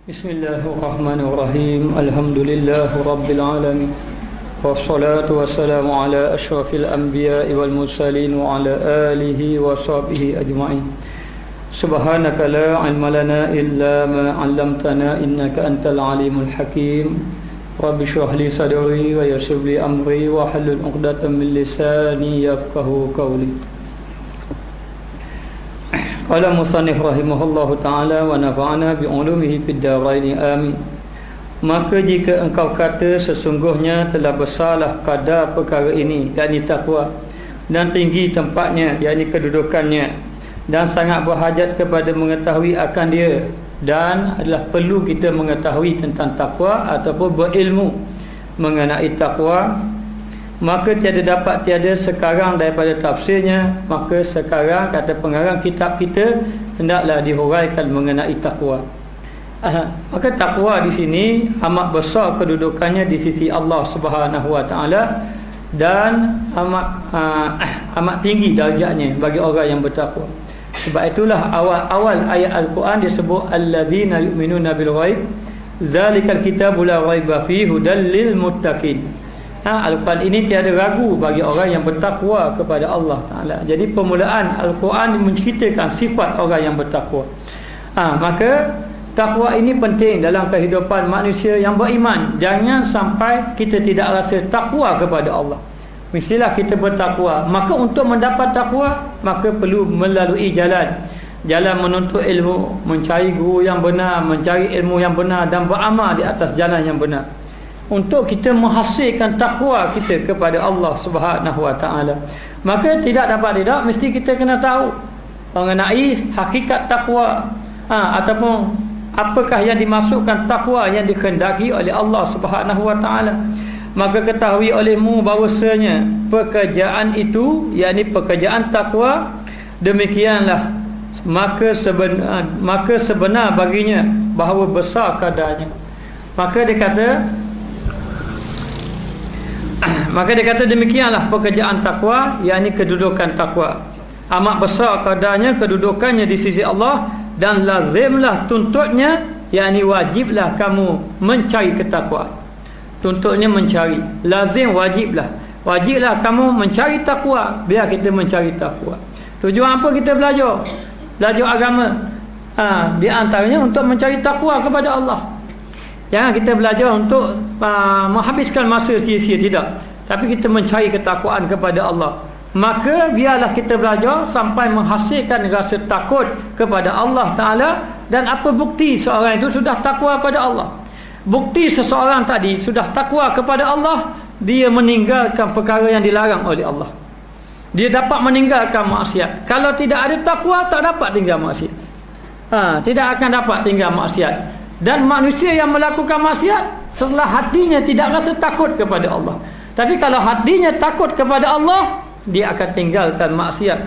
Bismillahirrahmanirrahim. Alhamdulillahirabbil alamin. Wassalatu wassalamu ala asyrafil anbiya'i wal mursalin wa ala alihi wa sahbihi ajma'in. Subhanaka la ilma lana illa ma 'allamtana innaka antal alimul hakim. Rabbi shrah li sadri wa yassir li amri wa hlul 'uqdatam min lisani yafqahu qawli. Qala musannif rahimahullahu ta'ala wa nafa'ana bi'ulumihi fid dharain amin. Maka jika engkau kata sesungguhnya telah besarlah kadar perkara ini, yakni takwa, dan tinggi tempatnya, yakni kedudukannya, dan sangat berhajat kepada mengetahui akan dia, dan adalah perlu kita mengetahui tentang takwa ataupun berilmu mengenai takwa, maka tiada sekarang daripada tafsirnya. Maka sekarang kata pengarang kitab kita hendaklah dihuraikan mengenai takwa. Maka takwa di sini amat besar kedudukannya di sisi Allah Subhanahu Wa Taala, dan amat tinggi darjatnya bagi orang yang bertakwa. Sebab itulah awal ayat Al-Quran disebut alladzina yu'minuna bil ghaib zalikal kitabu la raiba fihi hudal lil muttaqin. Al-Quran ini tiada ragu bagi orang yang bertakwa kepada Allah Ta'ala. Jadi permulaan Al-Quran menceritakan sifat orang yang bertakwa. Maka takwa ini penting dalam kehidupan manusia yang beriman. Jangan sampai kita tidak rasa takwa kepada Allah. Mestilah kita bertakwa. Maka untuk mendapat takwa, maka perlu melalui jalan menuntut ilmu, mencari guru yang benar, mencari ilmu yang benar, dan beramal di atas jalan yang benar, untuk kita menghasilkan takwa kita kepada Allah Subhanahu Wa Taala. Maka tidak mesti kita kena tahu mengenai hakikat takwa, ataupun apakah yang dimasukkan takwa yang dikehendaki oleh Allah Subhanahu Wa Taala. Maka ketahui olehmu bahawasanya pekerjaan itu, yakni pekerjaan takwa, demikianlah maka sebenar baginya bahawa besar kadarnya. Maka dia kata demikianlah pekerjaan takwa, yakni kedudukan takwa. Amat besar kadarnya, kedudukannya di sisi Allah, dan lazimlah tuntutnya, yakni wajiblah kamu mencari ketakwaan. Tuntutnya mencari, lazim wajiblah kamu mencari takwa. Biar kita mencari takwa. Tujuan apa kita belajar agama? Di antaranya untuk mencari takwa kepada Allah. Jangan kita belajar untuk menghabiskan masa sia-sia, tidak, tapi kita mencari ketakwaan kepada Allah. Maka biarlah kita belajar sampai menghasilkan rasa takut kepada Allah Ta'ala. Dan apa bukti seorang itu sudah takwa pada Allah? Bukti seseorang tadi sudah takwa kepada Allah, dia meninggalkan perkara yang dilarang oleh Allah. Dia dapat meninggalkan maksiat. Kalau tidak ada takwa, tak dapat tinggal maksiat. Tidak akan dapat tinggal maksiat. Dan manusia yang melakukan maksiat, setelah hatinya tidak rasa takut kepada Allah. Tapi kalau hatinya takut kepada Allah, dia akan tinggalkan maksiat.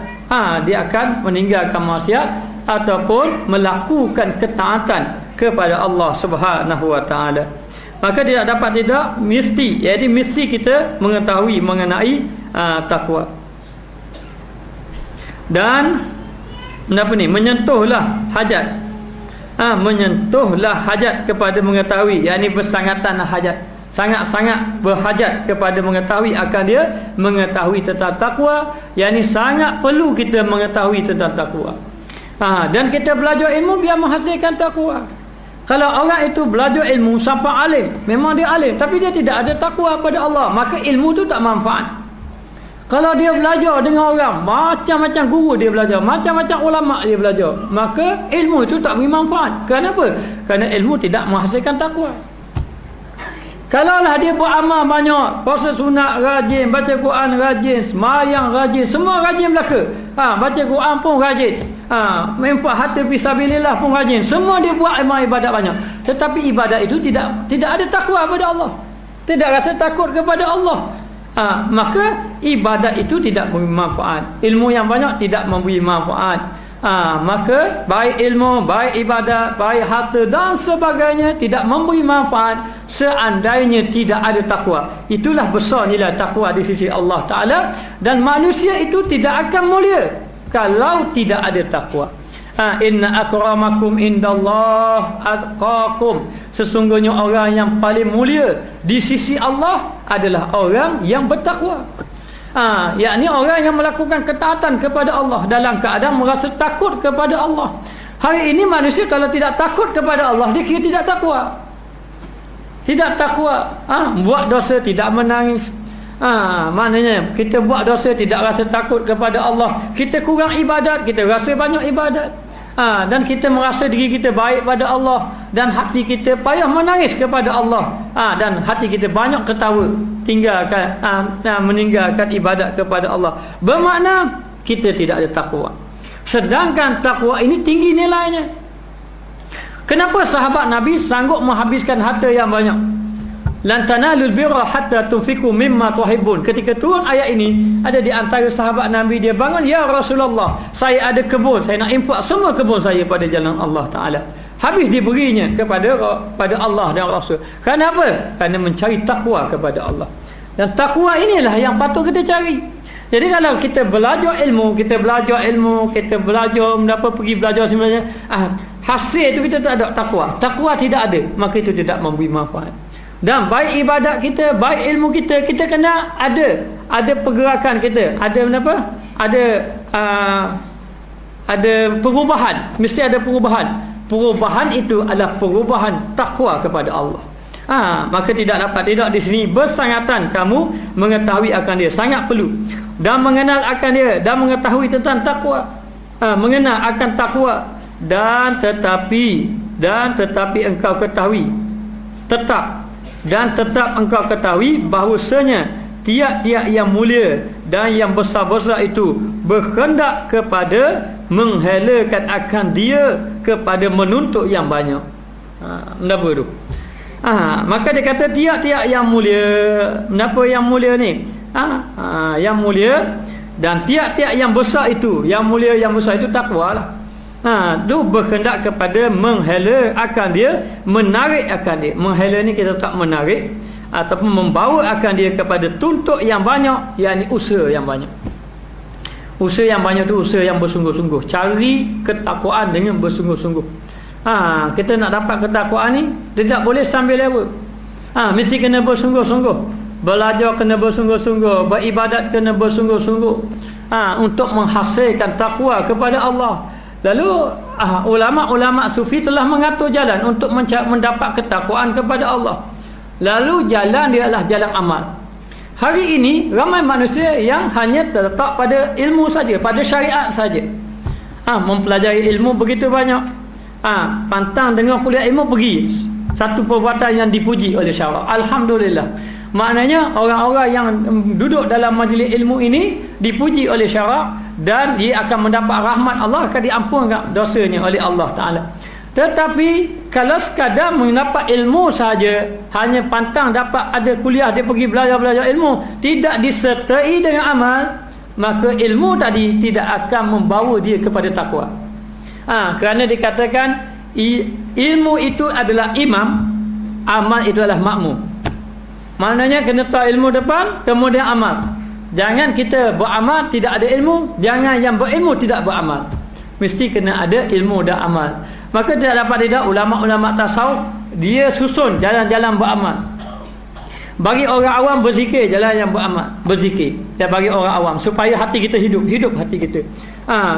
Dia akan meninggalkan maksiat ataupun melakukan ketaatan kepada Allah Subhanahu Wa Taala. Maka tidak dapat mesti, jadi mesti kita mengetahui mengenai takwa. Dan menyentuhlah hajat. Menyentuhlah hajat kepada mengetahui, yakni bersangatan hajat, sangat-sangat berhajat kepada mengetahui akan dia, mengetahui tentang takwa, yakni sangat perlu kita mengetahui tentang takwa. Dan kita belajar ilmu biar menghasilkan takwa. Kalau orang itu belajar ilmu sampai alim, memang dia alim, tapi dia tidak ada takwa pada Allah, maka ilmu tu tak manfaat. Kalau dia belajar dengan orang, macam-macam guru dia belajar, macam-macam ulama dia belajar, maka ilmu itu tak beri manfaat. Kenapa? Kerana ilmu tidak menghasilkan takwa. Kalaulah dia beramal banyak, puasa sunat rajin, baca Quran rajin, sembahyang rajin, semua rajin belaka. Baca Quran pun rajin. Menfak harta fisabilillah pun rajin. Semua dia buat amal ibadat banyak. Tetapi ibadat itu tidak ada takwa kepada Allah. Tidak rasa takut kepada Allah. Maka ibadat itu tidak memberi manfaat. Ilmu yang banyak tidak memberi manfaat. Maka baik ilmu, baik ibadat, baik harta dan sebagainya tidak memberi manfaat seandainya tidak ada takwa. Itulah besar nilai takwa di sisi Allah Ta'ala. Dan manusia itu tidak akan mulia kalau tidak ada takwa. Inna akramakum indallah atqakum. Sesungguhnya orang yang paling mulia di sisi Allah adalah orang yang bertakwa. Yakni orang yang melakukan ketaatan kepada Allah dalam keadaan merasa takut kepada Allah. Hari ini manusia kalau tidak takut kepada Allah, dia kira tidak takwa. Tidak takwa. Buat dosa tidak menangis. Maknanya kita buat dosa tidak rasa takut kepada Allah. Kita kurang ibadat, kita rasa banyak ibadat. Dan kita merasa diri kita baik pada Allah, dan hati kita payah menangis kepada Allah, dan hati kita banyak ketawa, meninggalkan ibadat kepada Allah. Bermakna kita tidak ada takwa. Sedangkan takwa ini tinggi nilainya. Kenapa sahabat Nabi sanggup menghabiskan harta yang banyak? Lan tanalul birra hatta tunfiqu mimma tuhibbun. Ketika turun ayat ini, ada di antara sahabat Nabi, dia bangun, ya Rasulullah, saya ada kebun, saya nak infak semua kebun saya pada jalan Allah Ta'ala. Habis diberinya kepada Allah dan Rasul. Kenapa? Kerana mencari takwa kepada Allah. Dan takwa inilah yang patut kita cari. Jadi kalau kita belajar ilmu, kita belajar pergi belajar sebenarnya, hasil itu kita tak ada takwa tidak ada, maka itu tidak memberi manfaat. Dan baik ibadat kita, baik ilmu kita, kita kena ada pergerakan kita, ada perubahan, mesti ada perubahan itu adalah perubahan takwa kepada Allah. Maka tidak di sini bersangatan kamu mengetahui akan dia, sangat perlu, dan mengenal akan dia, dan mengetahui tentang takwa, mengenal akan takwa, dan tetapi engkau ketahui tetap engkau ketahui bahawasanya tiap-tiap yang mulia dan yang besar-besar itu berkehendak kepada menghalakan akan dia kepada menuntut yang banyak. Kenapa tu? Maka dia kata tiap-tiap yang mulia. Kenapa yang mulia ni? Yang mulia dan tiap-tiap yang besar itu, yang mulia yang besar itu takwa lah. Tu berkehendak kepada menghala akan dia, menarik akan dia. Menghala ni kita tak menarik ataupun membawa akan dia kepada tuntut yang banyak, yakni usaha yang banyak. Usaha yang banyak tu usaha yang bersungguh-sungguh. Cari ketakwaan dengan bersungguh-sungguh. Kita nak dapat ketakwaan ni tidak boleh sambil lewa. Mesti kena bersungguh-sungguh. Belajar kena bersungguh-sungguh, beribadat kena bersungguh-sungguh, untuk menghasilkan takwa kepada Allah. Lalu ulama-ulama sufi telah mengatur jalan untuk mendapat ketakwaan kepada Allah. Lalu jalan dia adalah jalan amal. Hari ini ramai manusia yang hanya terletak pada ilmu saja, pada syariat saja. Mempelajari ilmu begitu banyak. Pantang dengan kuliah ilmu, pergi. Satu perbuatan yang dipuji oleh syarak. Alhamdulillah. Maknanya orang-orang yang duduk dalam majlis ilmu ini dipuji oleh syarak, dan dia akan mendapat rahmat Allah, akan diampunkan dosanya oleh Allah Ta'ala. Tetapi kalau sekadar mendapat ilmu saja, hanya pantang dapat ada kuliah, dia pergi belajar ilmu, tidak disertai dengan amal, maka ilmu tadi tidak akan membawa dia kepada takwa. Kerana dikatakan ilmu itu adalah imam, amal itu adalah makmum. Maknanya kena tahu ilmu depan, kemudian amal. Jangan kita beramal tidak ada ilmu, jangan yang berilmu tidak beramal. Mesti kena ada ilmu dan amal. Maka tidak dapat ulama-ulama tasawuf dia susun jalan-jalan beramal. Bagi orang awam berzikir, jalan yang beramal, berzikir. Dan bagi orang awam supaya hati kita hidup hati kita.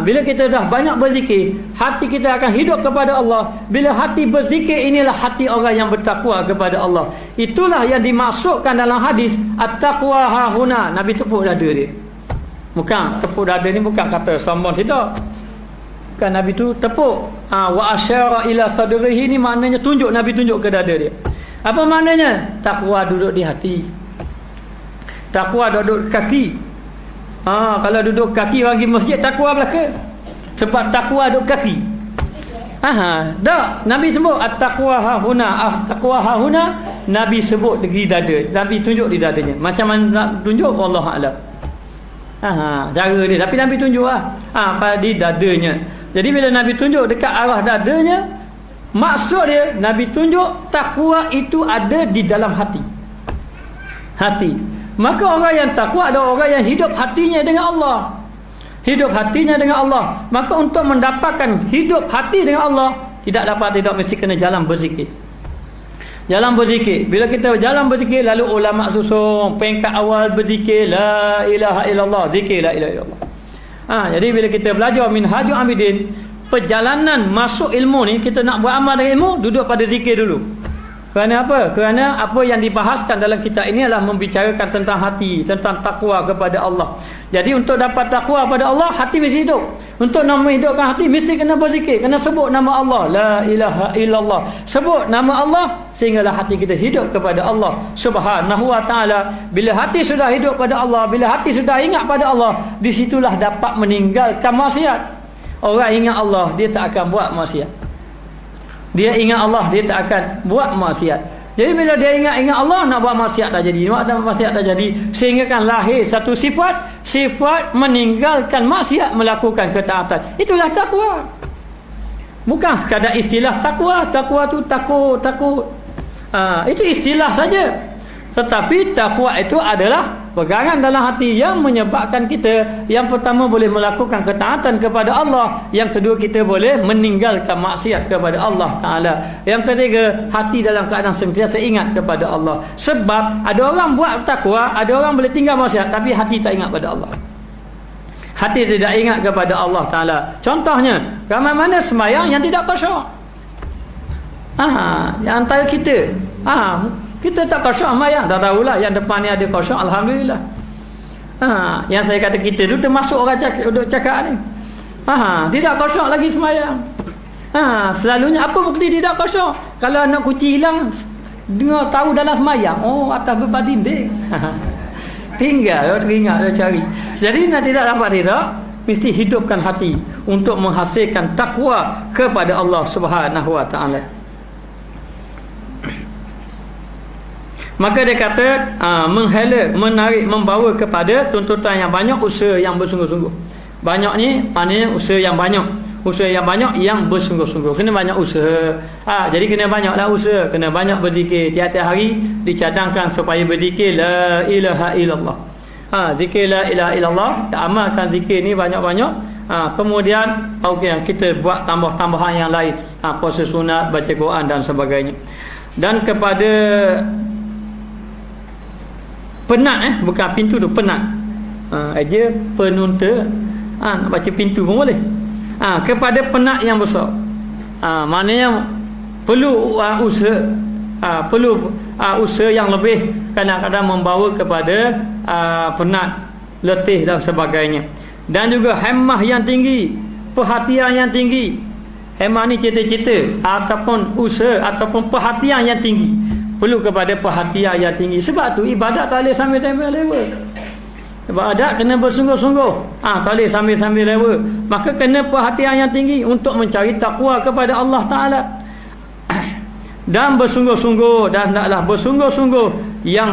Bila kita dah banyak berzikir, hati kita akan hidup kepada Allah. Bila hati berzikir, inilah hati orang yang bertakwa kepada Allah. Itulah yang dimaksudkan dalam hadis at-taqwa hahuna. Nabi tepuk dada dia. Bukan tepuk dada ni bukan kata sombong, tidak. Bukan, Nabi tu tepuk. Wa asyara ila sadrihi ni maknanya tunjuk, Nabi tunjuk ke dada dia. Apa maknanya? Takwa duduk di hati. Takwa duduk kaki. Kalau duduk kaki orang pergi masjid, takwa belaka. Sebab takwa duduk kaki. Dah Nabi sebut at-taqwa hahuna. Taqwa hahuna Nabi sebut di dada. Nabi tunjuk di dadanya. Macam mana nak tunjuk? Wallahu a'lam. Cara dia, tapi Nabi tunjuk pada di dadanya. Jadi bila Nabi tunjuk dekat arah dadanya, maksud dia Nabi tunjuk takwa itu ada di dalam hati. Maka orang yang takwa adalah orang yang hidup hatinya dengan Allah. hidup hatinya dengan Allah. Maka untuk mendapatkan hidup hati dengan Allah, tidak mesti kena jalan berzikir. Jalan berzikir. Bila kita jalan berzikir, lalu ulama susung peringkat awal berzikir la ilaha illallah, zikir la ilaha illallah. Jadi bila kita belajar Minhajul Abidin, perjalanan masuk ilmu ni, kita nak beramal dengan ilmu, duduk pada zikir dulu. Kerana apa? Kerana apa yang dibahaskan dalam kitab ini adalah membicarakan tentang hati, tentang takwa kepada Allah. Jadi untuk dapat takwa kepada Allah, hati mesti hidup. Untuk nak menghidupkan hati, mesti kena berzikir, kena sebut nama Allah, la ilaha illallah. Sebut nama Allah sehinggalah hati kita hidup kepada Allah Subhanahu wa taala. Bila hati sudah hidup pada Allah, bila hati sudah ingat pada Allah, di situlah dapat meninggalkan maksiat. Orang ingat Allah, dia tak akan buat maksiat. Dia ingat Allah, dia tak akan buat maksiat. Jadi bila dia ingat Allah, nak buat maksiat tak jadi, maksiat tak jadi, sehingga kan lahir satu sifat meninggalkan maksiat, melakukan ketaatan. Itulah takwa. Bukan sekadar istilah takwa tu takut. Itu istilah saja. Tetapi takwa itu adalah pegangan dalam hati yang menyebabkan kita, yang pertama boleh melakukan ketaatan kepada Allah, yang kedua kita boleh meninggalkan maksiat kepada Allah Ta'ala, yang ketiga hati dalam keadaan sentiasa ingat kepada Allah. Sebab ada orang buat takwa, ada orang boleh tinggal maksiat, tapi hati tak ingat pada Allah, hati tidak ingat kepada Allah Ta'ala. Contohnya, ramai mana sembahyang yang tidak khusyuk. Yang antara kita kita tak khusyuk sembahyang, dah tahulah yang depan ni ada khusyuk, alhamdulillah. Yang saya kata kita tu termasuk orang cakap ni. Tidak khusyuk lagi sembahyang. Selalunya apa bukti tidak khusyuk? Kalau anak kucing hilang, dengar tahu dalam sembahyang, atas beban dinding. Tinggal teringat dia cari. Jadi nak tidak dapat tidak, mesti hidupkan hati untuk menghasilkan takwa kepada Allah Subhanahu wa taala. Maka dia kata menghala, menarik, membawa kepada tuntutan yang banyak, usaha yang bersungguh-sungguh. Banyak ni maknanya usaha yang banyak. Usaha yang banyak yang bersungguh-sungguh. Kena banyak usaha. Jadi kena banyaklah usaha, kena banyak berzikir. Tiap-tiap hari dicadangkan supaya berzikir la ilaha illallah. Zikir la ilaha illallah, amalkan zikir ni banyak-banyak. Kemudian yang kita buat tambah-tambahan yang lain, puasa sunat, baca Quran dan sebagainya. Dan kepada penat, bukan pintu tu, penat. Dia penunta, nak baca pintu pun boleh. Kepada penat yang besar, maknanya perlu usaha, perlu usaha yang lebih, kadang-kadang membawa kepada penat, letih dan sebagainya. Dan juga hemah yang tinggi, perhatian yang tinggi. Hemah ni cita-cita ataupun usaha ataupun perhatian yang tinggi, perlu kepada perhatian yang tinggi. Sebab tu ibadat tak boleh sambil-sambil lewat. Ibadat kena bersungguh-sungguh. Tak boleh sambil-sambil lewat. Maka kena perhatian yang tinggi untuk mencari takwa kepada Allah Ta'ala. Dan bersungguh-sungguh, dan hendaklah bersungguh-sungguh yang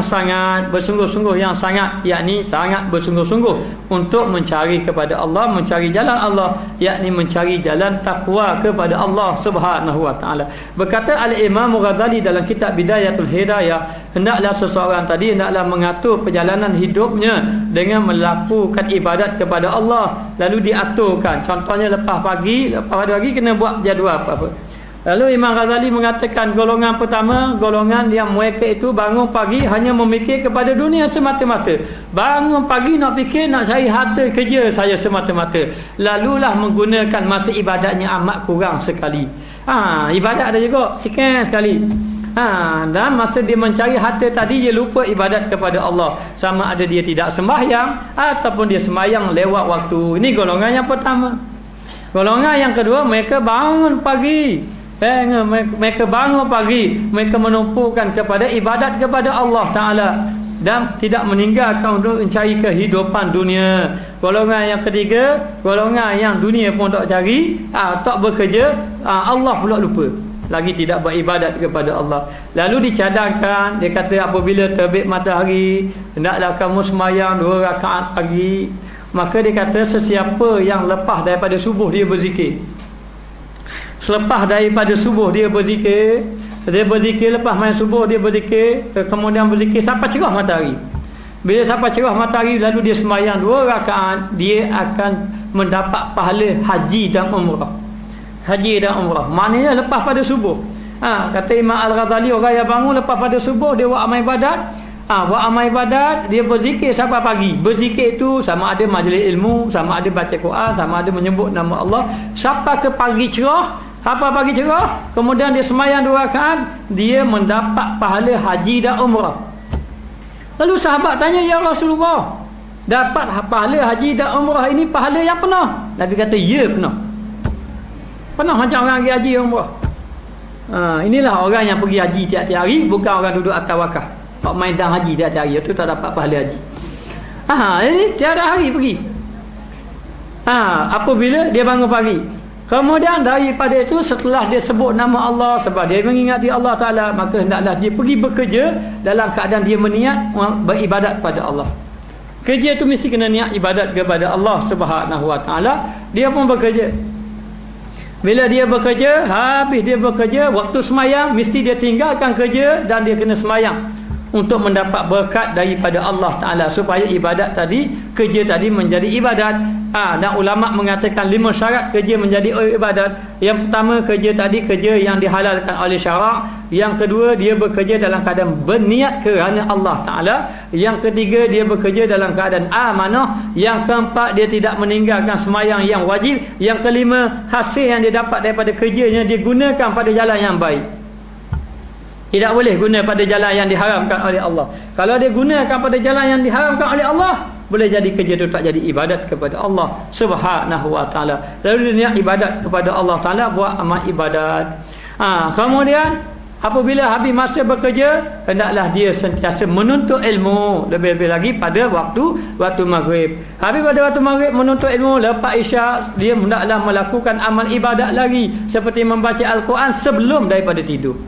sangat, yakni sangat bersungguh-sungguh untuk mencari kepada Allah, mencari jalan Allah, yakni mencari jalan takwa kepada Allah Subhanahu wa taala. Berkata Al-Imam Ghazali dalam kitab Bidayatul Hidayah, hendaklah seseorang tadi hendaklah mengatur perjalanan hidupnya dengan melakukan ibadat kepada Allah, lalu diaturkan. Contohnya lepas pagi kena buat jadual apa-apa. Lalu Imam Ghazali mengatakan golongan pertama, golongan yang mereka itu bangun pagi hanya memikir kepada dunia semata-mata. Bangun pagi nak fikir, nak cari harta kerja saya semata-mata. Lalulah menggunakan masa ibadatnya amat kurang sekali. Ibadat ada juga sikit sekali. Dan masa dia mencari harta tadi, dia lupa ibadat kepada Allah. Sama ada dia tidak sembahyang ataupun dia sembahyang lewat waktu. Ini golongan yang pertama. Golongan yang kedua, mereka bangun pagi. Mereka bangun pagi, mereka menumpukan kepada ibadat kepada Allah Ta'ala dan tidak meninggalkan untuk mencari kehidupan dunia. Golongan yang ketiga, golongan yang dunia pun tak cari, tak bekerja, Allah pula lupa, lagi tidak beribadat kepada Allah. Lalu dicadangkan, dia kata apabila terbit matahari, hendaklah kamu sembahyang 2 rakaat pagi. Maka dia kata sesiapa yang lepas daripada subuh dia berzikir, selepas daripada subuh dia berzikir, lepas main subuh dia berzikir, kemudian berzikir sampai cerah matahari. Bila sampai cerah matahari lalu dia sembahyang 2 rakaat, dia akan mendapat pahala haji dan umrah. Haji dan umrah maknanya lepas pada subuh. Kata Imam Al-Ghazali, orang yang bangun lepas pada subuh dia buat amal ibadat. Buat amal ibadat, dia berzikir sampai pagi. Berzikir itu sama ada majlis ilmu, sama ada baca Quran, sama ada menyebut nama Allah sampai ke pagi cerah. Sampai pagi cerah, kemudian dia sembahyang 2 rakaat, dia mendapat pahala haji dan umrah. Lalu sahabat tanya, ya Rasulullah, dapat pahala haji dan umrah ini pahala yang penuh? Nabi kata, ya penuh. Penuh macam orang pergi haji umrah. Inilah orang yang pergi haji tiap-tiap hari, bukan orang duduk atas wakaf. Pak main dah haji tiap-tiap hari, itu tak dapat pahala haji. Jadi tiada hari pergi. Apabila dia bangun pagi, kemudian daripada itu setelah dia sebut nama Allah, sebab dia mengingati Allah Ta'ala, maka hendaklah dia pergi bekerja dalam keadaan dia berniat beribadat kepada Allah. Kerja itu mesti kena niat ibadat kepada Allah Subhanahu Wa Ta'ala. Dia pun bekerja. Bila dia bekerja, habis dia bekerja, waktu semayang mesti dia tinggalkan kerja dan dia kena semayang untuk mendapat berkat daripada Allah Ta'ala, supaya ibadat tadi, kerja tadi menjadi ibadat. Dan ulama mengatakan 5 syarat kerja menjadi ibadat. Yang pertama, kerja tadi kerja yang dihalalkan oleh syarak. Yang kedua, dia bekerja dalam keadaan berniat kerana Allah Ta'ala. Yang ketiga, dia bekerja dalam keadaan amanah. Yang keempat, dia tidak meninggalkan semayang yang wajib. Yang kelima, hasil yang dia dapat daripada kerjanya dia gunakan pada jalan yang baik. Tidak boleh guna pada jalan yang diharamkan oleh Allah. Kalau dia gunakan pada jalan yang diharamkan oleh Allah, boleh jadi kerja itu tak jadi ibadat kepada Allah Subhanahu Wa Ta'ala. Lalu dia niat ibadat kepada Allah Ta'ala, buat amal ibadat. Kemudian apabila habis masa bekerja, hendaklah dia sentiasa menuntut ilmu, lebih-lebih lagi pada waktu maghrib. Habis pada waktu maghrib menuntut ilmu, lepas isyak dia hendaklah melakukan amal ibadat lagi, seperti membaca Al-Quran sebelum daripada tidur.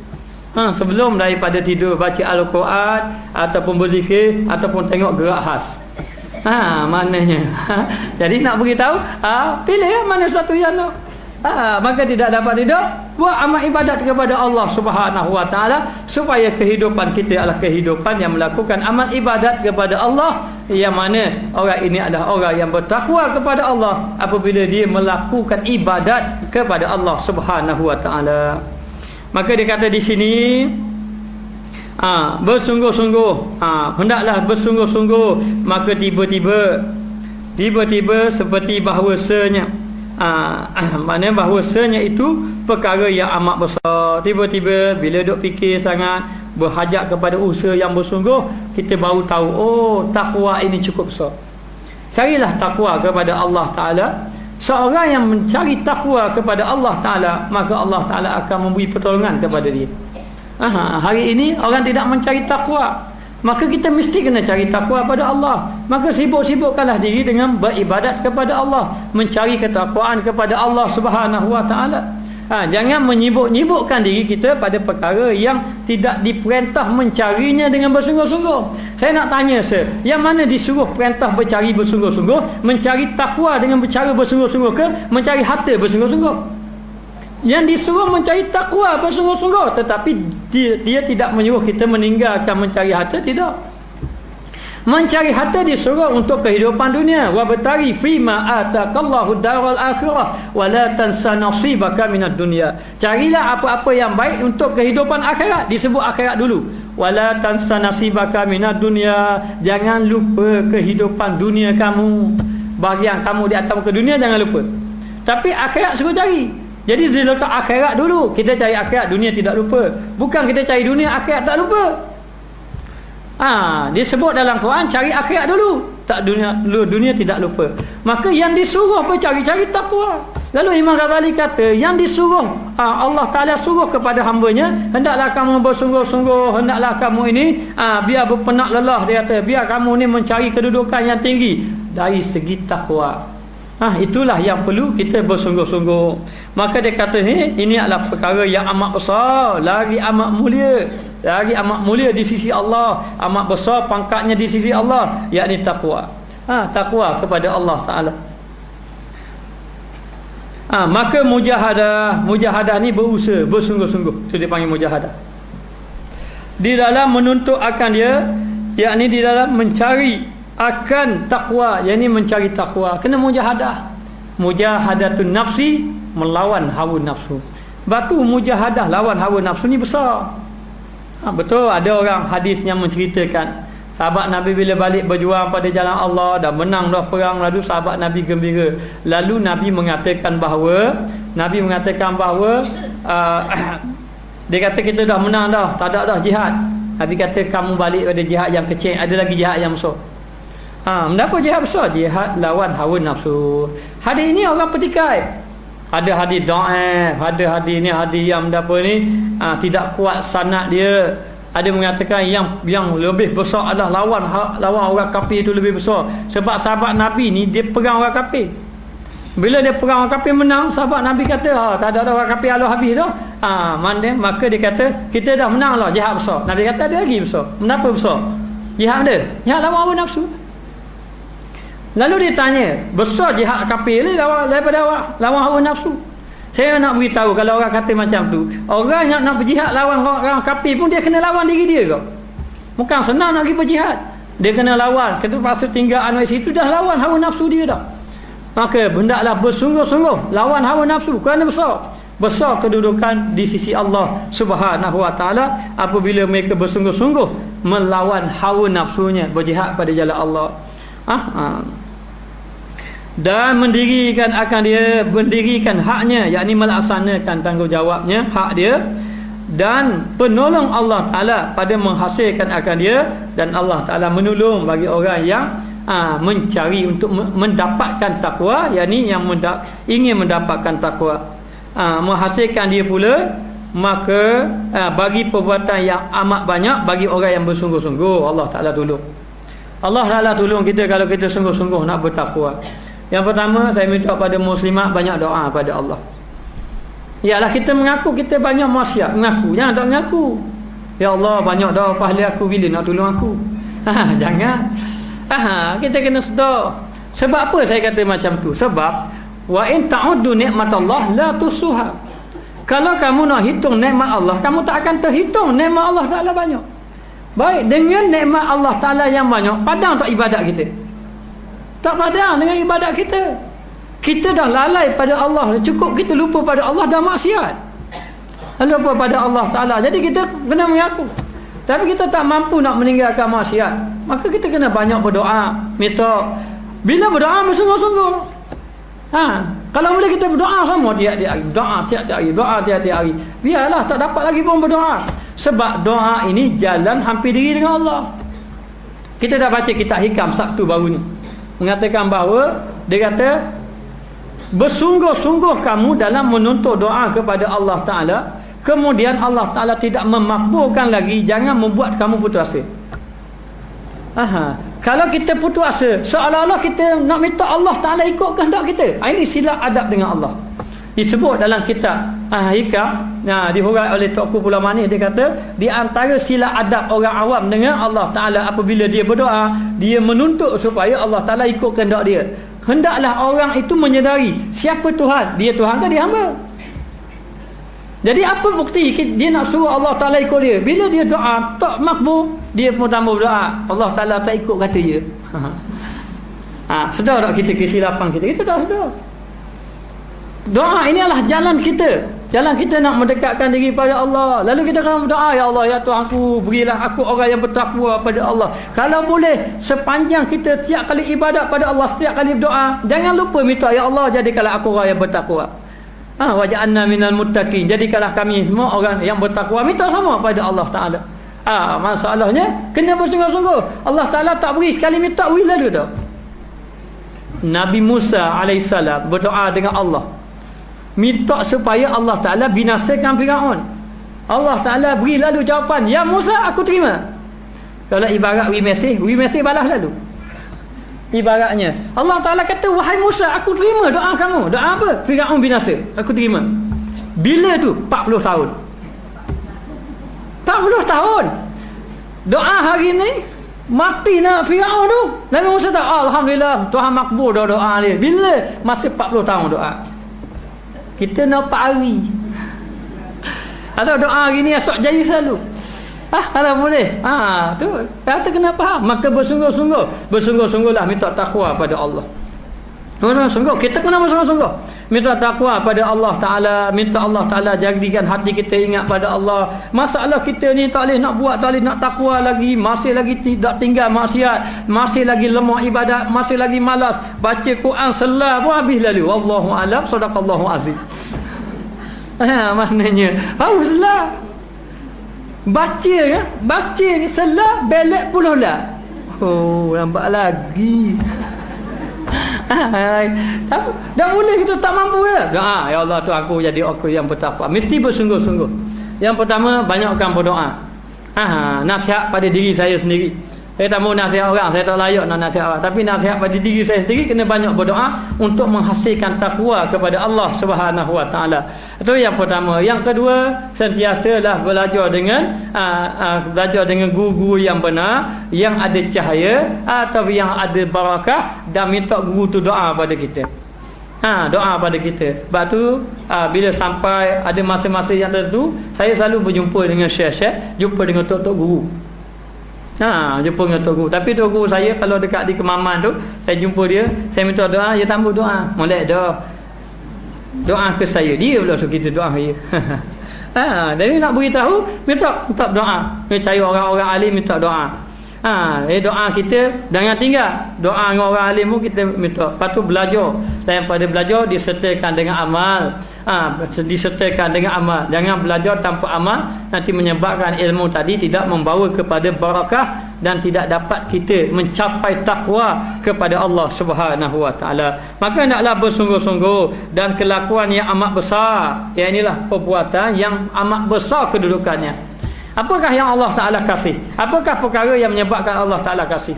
Sebelum daripada tidur baca Al-Quran ataupun berzikir ataupun tengok gerak khas. Maknanya jadi nak beritahu, pilih mana satu yang tu. Maka tidak dapat tidur, buat amal ibadat kepada Allah Subhanahu Wa Ta'ala, supaya kehidupan kita adalah kehidupan yang melakukan amal ibadat kepada Allah, yang mana orang ini adalah orang yang bertakwa kepada Allah apabila dia melakukan ibadat kepada Allah Subhanahu Wa Ta'ala. Maka dia kata di sini, bersungguh-sungguh, hendaklah bersungguh-sungguh. Maka tiba-tiba seperti bahawasanya, maknanya bahawasanya itu perkara yang amat besar. Tiba-tiba bila duk fikir sangat, berhajat kepada usaha yang bersungguh, kita baru tahu, takwa ini cukup besar. Carilah takwa kepada Allah Ta'ala. Seorang yang mencari takwa kepada Allah Ta'ala, maka Allah Ta'ala akan memberi pertolongan kepada dia. Hari ini orang tidak mencari takwa, maka kita mesti kena cari takwa pada Allah. Maka sibuk-sibukkanlah diri dengan beribadat kepada Allah, mencari ketakwaan kepada Allah Subhanahu Wa Ta'ala. Jangan menyibuk-nyibukkan diri kita pada perkara yang tidak diperintah mencarinya dengan bersungguh-sungguh. Saya nak tanya, yang mana disuruh perintah bercari bersungguh-sungguh? Mencari takwa dengan bercara bersungguh-sungguh ke mencari harta bersungguh-sungguh? Yang disuruh mencari takwa bersungguh-sungguh, tetapi dia tidak menyuruh kita meninggalkan mencari harta, tidak. Mencari harta disuruh untuk kehidupan dunia. Wa batari fima ataqallahu daral akhirah wa la tansa nasibaka minad dunya. Carilah apa-apa yang baik untuk kehidupan akhirat. Disebut akhirat dulu. Wa la tansa nasibaka minad dunya. Jangan lupa kehidupan dunia kamu. Bahagian kamu di atas muka dunia jangan lupa. Tapi akhirat suruh cari. Jadi diletak akhirat dulu. Kita cari akhirat, dunia tidak lupa. Bukan kita cari dunia, akhirat tak lupa. Disebut dalam Quran, cari akhirat dulu, tak dunia tidak lupa. Maka yang disuruh bercari-cari takwa. Lalu Imam Ghazali kata, yang disuruh, Allah Ta'ala suruh kepada hambanya, hendaklah kamu bersungguh-sungguh, hendaklah kamu ini biar berpenat lelah, dia kata, biar kamu ni mencari kedudukan yang tinggi dari segi takwa. Itulah yang perlu kita bersungguh-sungguh. Maka dia kata, ini adalah perkara yang amat besar, lagi amat mulia, lagi amat mulia di sisi Allah, amat besar pangkatnya di sisi Allah, yakni takwa. Takwa kepada Allah Ta'ala. Maka mujahadah ni berusaha, bersungguh-sungguh. Itu dia panggil mujahadah. Di dalam menuntut akan dia yakni di dalam mencari akan takwa, yakni mencari takwa kena mujahadah. Mujahadatun nafsi, melawan hawa nafsu. Batu mujahadah lawan hawa nafsu ni besar. Betul ada orang hadis yang menceritakan sahabat Nabi bila balik berjuang pada jalan Allah dah menang dah perang, lalu sahabat Nabi gembira. Lalu Nabi mengatakan bahawa dia kata kita dah menang dah, tak ada dah jihad. Nabi kata kamu balik pada jihad yang kecil, ada lagi jihad yang besar. Mendapat jihad besar, jihad lawan hawa nafsu. Hadis ini orang petikai. Ada hadis dhaif, ada hadis ni hadis yang tidak kuat sanad dia. Ada mengatakan yang lebih besar adalah lawan orang kafir itu lebih besar. Sebab sahabat Nabi ni dia perang orang kafir. Bila dia perang orang kafir menang, sahabat Nabi kata tak ada orang kafir halau habis dah. Maka dia kata kita dah menang lah, jihad besar. Nabi kata ada lagi besar. Kenapa besar? Jihad dia, jihad lawan hawa nafsu. Lalu dia tanya, besar jihad kafir ni daripada lawan hawa nafsu? Saya nak beritahu, kalau orang kata macam tu, orang yang nak berjihad lawan orang kafir pun dia kena lawan diri dia kau. Bukan senang nak pergi berjihad. Dia kena lawan. Kita pasal tinggal anak situ dah lawan hawa nafsu dia dah. Maka hendaklah bersungguh-sungguh lawan hawa nafsu kerana besar kedudukan di sisi Allah Subhanahu wa taala apabila mereka bersungguh-sungguh melawan hawa nafsunya, berjihad pada jalan Allah. Dan mendirikan haknya, yakni melaksanakan tanggungjawabnya, hak dia, dan penolong Allah Ta'ala pada menghasilkan akan dia. Dan Allah Ta'ala menolong bagi orang yang mencari untuk mendapatkan takwa, yakni yang ingin mendapatkan takwa, menghasilkan dia pula. Maka bagi perbuatan yang amat banyak, bagi orang yang bersungguh-sungguh, Allah Ta'ala tolong. Allah Ta'ala tolong kita kalau kita sungguh-sungguh nak bertakwa. Yang pertama, saya minta pada muslimat banyak doa pada Allah. Ialah kita mengaku kita banyak maksiat, mengaku, jangan tak mengaku. Ya Allah, banyak doa pahala aku, bila nak tolong aku? Jangan. Kita kena sedar. Sebab apa saya kata macam tu? Sebab wa in ta'uddu nikmatallah la tusuha. Kalau kamu nak hitung nikmat Allah, kamu tak akan terhitung nikmat Allah Taala banyak. Baik, dengan nikmat Allah Taala yang banyak, padang tak ibadat kita? Tak padang dengan ibadat kita. Kita dah lalai pada Allah, cukup kita lupa pada Allah, dah maksiat, lupa pada Allah Ta'ala. Jadi kita kena mengaku. Tapi kita tak mampu nak meninggalkan maksiat, maka kita kena banyak berdoa, minta. Bila berdoa bersungguh-sungguh. Kalau boleh kita berdoa sama tiap-tiap hari, doa tiap-tiap hari, biarlah tak dapat lagi pun berdoa. Sebab doa ini jalan hampir diri dengan Allah. Kita dah baca kitab Hikam Sabtu baru ni, mengatakan bahawa dia kata bersungguh-sungguh kamu dalam menuntut doa kepada Allah Ta'ala, kemudian Allah Ta'ala tidak memakbulkan lagi, jangan membuat kamu putus asa. Kalau kita putus asa, seolah-olah kita nak minta Allah Ta'ala ikut kehendak kita. Ini silap adab dengan Allah. Disebut dalam kitab Hikam, dihurai oleh Tuanku Pulau Manis. Dia kata di antara silap adab orang awam dengan Allah Ta'ala apabila dia berdoa, dia menuntut supaya Allah Ta'ala ikut kehendak dia. Hendaklah orang itu menyedari siapa Tuhan. Dia Tuhan ke dia hamba? Jadi apa bukti dia nak suruh Allah Ta'ala ikut dia? Bila dia doa tak makbul, dia pun tambah berdoa, Allah Ta'ala tak ikut kata dia. Sedar tak kita kesilapan kita? Kita tak sedar. Doa ini adalah jalan kita. Jalan kita nak mendekatkan diri pada Allah. Lalu kita akan berdoa, ya Allah, ya Tuhanku, berilah aku orang yang bertakwa pada Allah. Kalau boleh, sepanjang kita tiap kali ibadat pada Allah, setiap kali berdoa, jangan lupa minta, ya Allah, jadikanlah aku orang yang bertakwa. Waja'alna minal muttaqin, jadikanlah kami semua orang yang bertakwa. Minta sama pada Allah Ta'ala. Masalahnya kena bersungguh-sungguh. Allah Ta'ala tak beri sekali minta, beri lalu dah. Nabi Musa AS berdoa dengan Allah, minta supaya Allah Ta'ala binasakan Firaun. Allah Ta'ala beri lalu jawapan, ya Musa, aku terima. Kalau ibarat we mesej balas lalu. Ibaratnya Allah Ta'ala kata, wahai Musa, aku terima doa kamu. Doa apa? Firaun binasa, aku terima. Bila tu? 40 tahun. 40 tahun doa hari ni, mati nak Firaun tu. Nabi Musa tak, alhamdulillah, Tuhan makbul doa dia. Bila? Masih 40 tahun doa. Kita nak 4 hari. Atau doa hari ni esok jaya selalu. Kalau boleh. Tu kata kena faham. Maka bersungguh-sungguhlah minta takwa pada Allah. Bersungguh kita kena bersungguh-sungguh minta takwa pada Allah Taala, minta Allah Taala jadikan hati kita ingat pada Allah. Masalah kita ni tak boleh nak buat, tak boleh nak takwa lagi, masih lagi tidak tinggal maksiat, masih lagi lemah ibadat, masih lagi malas baca Quran selah pun habis lalu. Wallahu a'lam, sadaqallahu azim. Maknanya haruslah baca kan, baca ni selah belak puluh lah. Nampak lagi. Dah boleh kita tak mampu ya. Ya Allah tu aku jadi aku yang bertakwa. Mesti bersungguh-sungguh. Yang pertama, banyakkan berdoa. Nasihat pada diri saya sendiri. Saya tak mau nasihat orang, saya tak layak nak nasihat orang. Tapi nasihat pada diri saya sendiri, kena banyak berdoa untuk menghasilkan takwa kepada Allah Subhanahu Wa Taala. Itu yang pertama. Yang kedua, sentiasalah belajar dengan guru yang benar, yang ada cahaya atau yang ada barakah, dan minta guru tu doa pada kita. Doa pada kita. Sebab tu bila sampai ada masa-masa yang tertentu, saya selalu berjumpa dengan syekh-syekh, jumpa dengan tok-tok guru. Jumpa dengan tok guru. Tapi tok guru saya kalau dekat di Kemaman tu, saya jumpa dia, saya minta doa, dia tambah doa. Molek dah. Doa ke saya. Dia pula suruh kita doa dia. Jadi nak beritahu, minta doa. Kita cari orang-orang alim minta doa. Doa kita jangan tinggal. Doa dengan orang alim pun kita minta. Lepas tu belajar. Dan pada belajar disertakan dengan amal. Disertakan dengan amal. Jangan belajar tanpa amal, nanti menyebabkan ilmu tadi tidak membawa kepada barakah dan tidak dapat kita mencapai takwa kepada Allah Subhanahu Wa Taala. Maka hendaklah bersungguh-sungguh dan kelakuan yang amat besar. Inilah perbuatan yang amat besar kedudukannya. Apakah yang Allah Taala kasih? Apakah perkara yang menyebabkan Allah Taala kasih?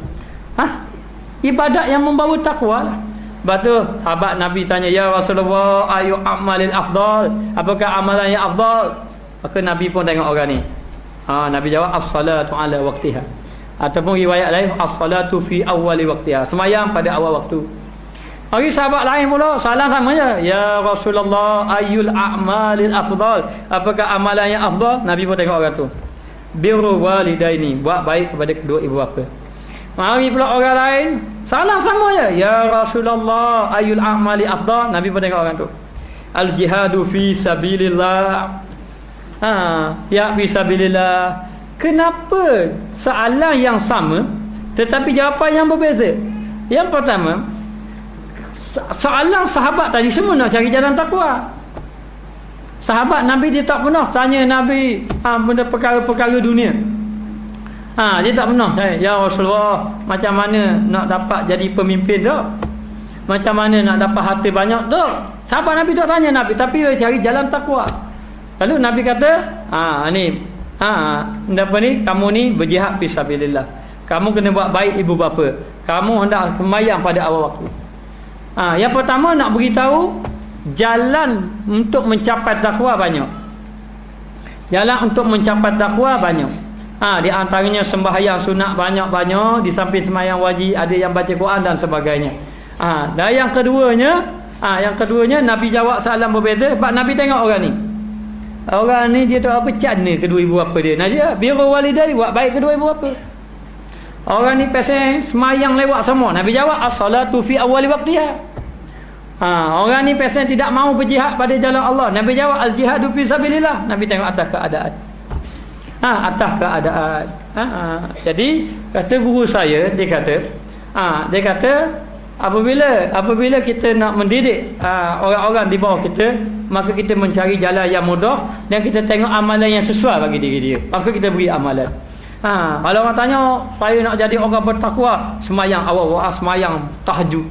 Ibadat yang membawa takwa lah. Sebab tu sahabat Nabi tanya, ya Rasulullah, ayu amalil afdal, apakah amalan yang afdal? Maka Nabi pun tengok orang ni. Nabi jawab, as-salatu ala waqtiha. Ataupun riwayat lain, as-salatu fi awwali waqtiha, sembahyang pada awal waktu. Hari sahabat lain pula salam sama je, ya Rasulullah, ayul a'malil afdal, apakah amalan yang afdal? Nabi pun tengok orang tu. Birru walidaini, buat baik kepada kedua ibu bapa. Mari pula orang lain salah sama je, ya Rasulullah, ayul a'mali afdal. Nabi pun tengok orang tu. Al jihadu fi sabilillah. Ya fi sabilillah. Kenapa soalan yang sama tetapi jawapan yang berbeza? Yang pertama, soalan sahabat tadi semua nak cari jalan takwa. Sahabat Nabi dia tak pernah tanya Nabi benda perkara-perkara dunia. Dia tak pernah tanya, ya Rasulullah, macam mana nak dapat jadi pemimpin tu? Macam mana nak dapat harta banyak tu? Sahabat Nabi tak tanya Nabi, tapi dia cari jalan takwa. Lalu Nabi kata, kamu ni berjihad fisabilillah. Kamu kena buat baik ibu bapa. Kamu hendak sembahyang pada awal waktu. Yang pertama nak beritahu jalan untuk mencapai takwa banyak. Jalan untuk mencapai takwa banyak. Di antaranya sembahyang sunat banyak-banyak, di samping sembahyang wajib ada yang baca Quran dan sebagainya. Dan yang keduanya Nabi jawab soalan berbeza sebab Nabi tengok orang ni. Orang ni dia tak apa cana kedua ibu bapa dia. Nabi birrul walidain, buat baik kedua ibu bapa. Orang ni pasal sembahyang lewat semua. Nabi jawab as-salatu fi awwali waqtiha. Orang ni pasal tidak mahu berjihad pada jalan Allah. Nabi jawab al-jihadu fi sabilillah. Nabi tengok atas keadaan. Atas keadaan. Jadi kata guru saya, dia kata apabila kita nak mendidik orang-orang di bawah kita, maka kita mencari jalan yang mudah dan kita tengok amalan yang sesuai bagi diri dia, maka kita beri amalan. Kalau orang tanya, saya nak jadi orang bertakwa, semayang awal-awal, semayang tahajud.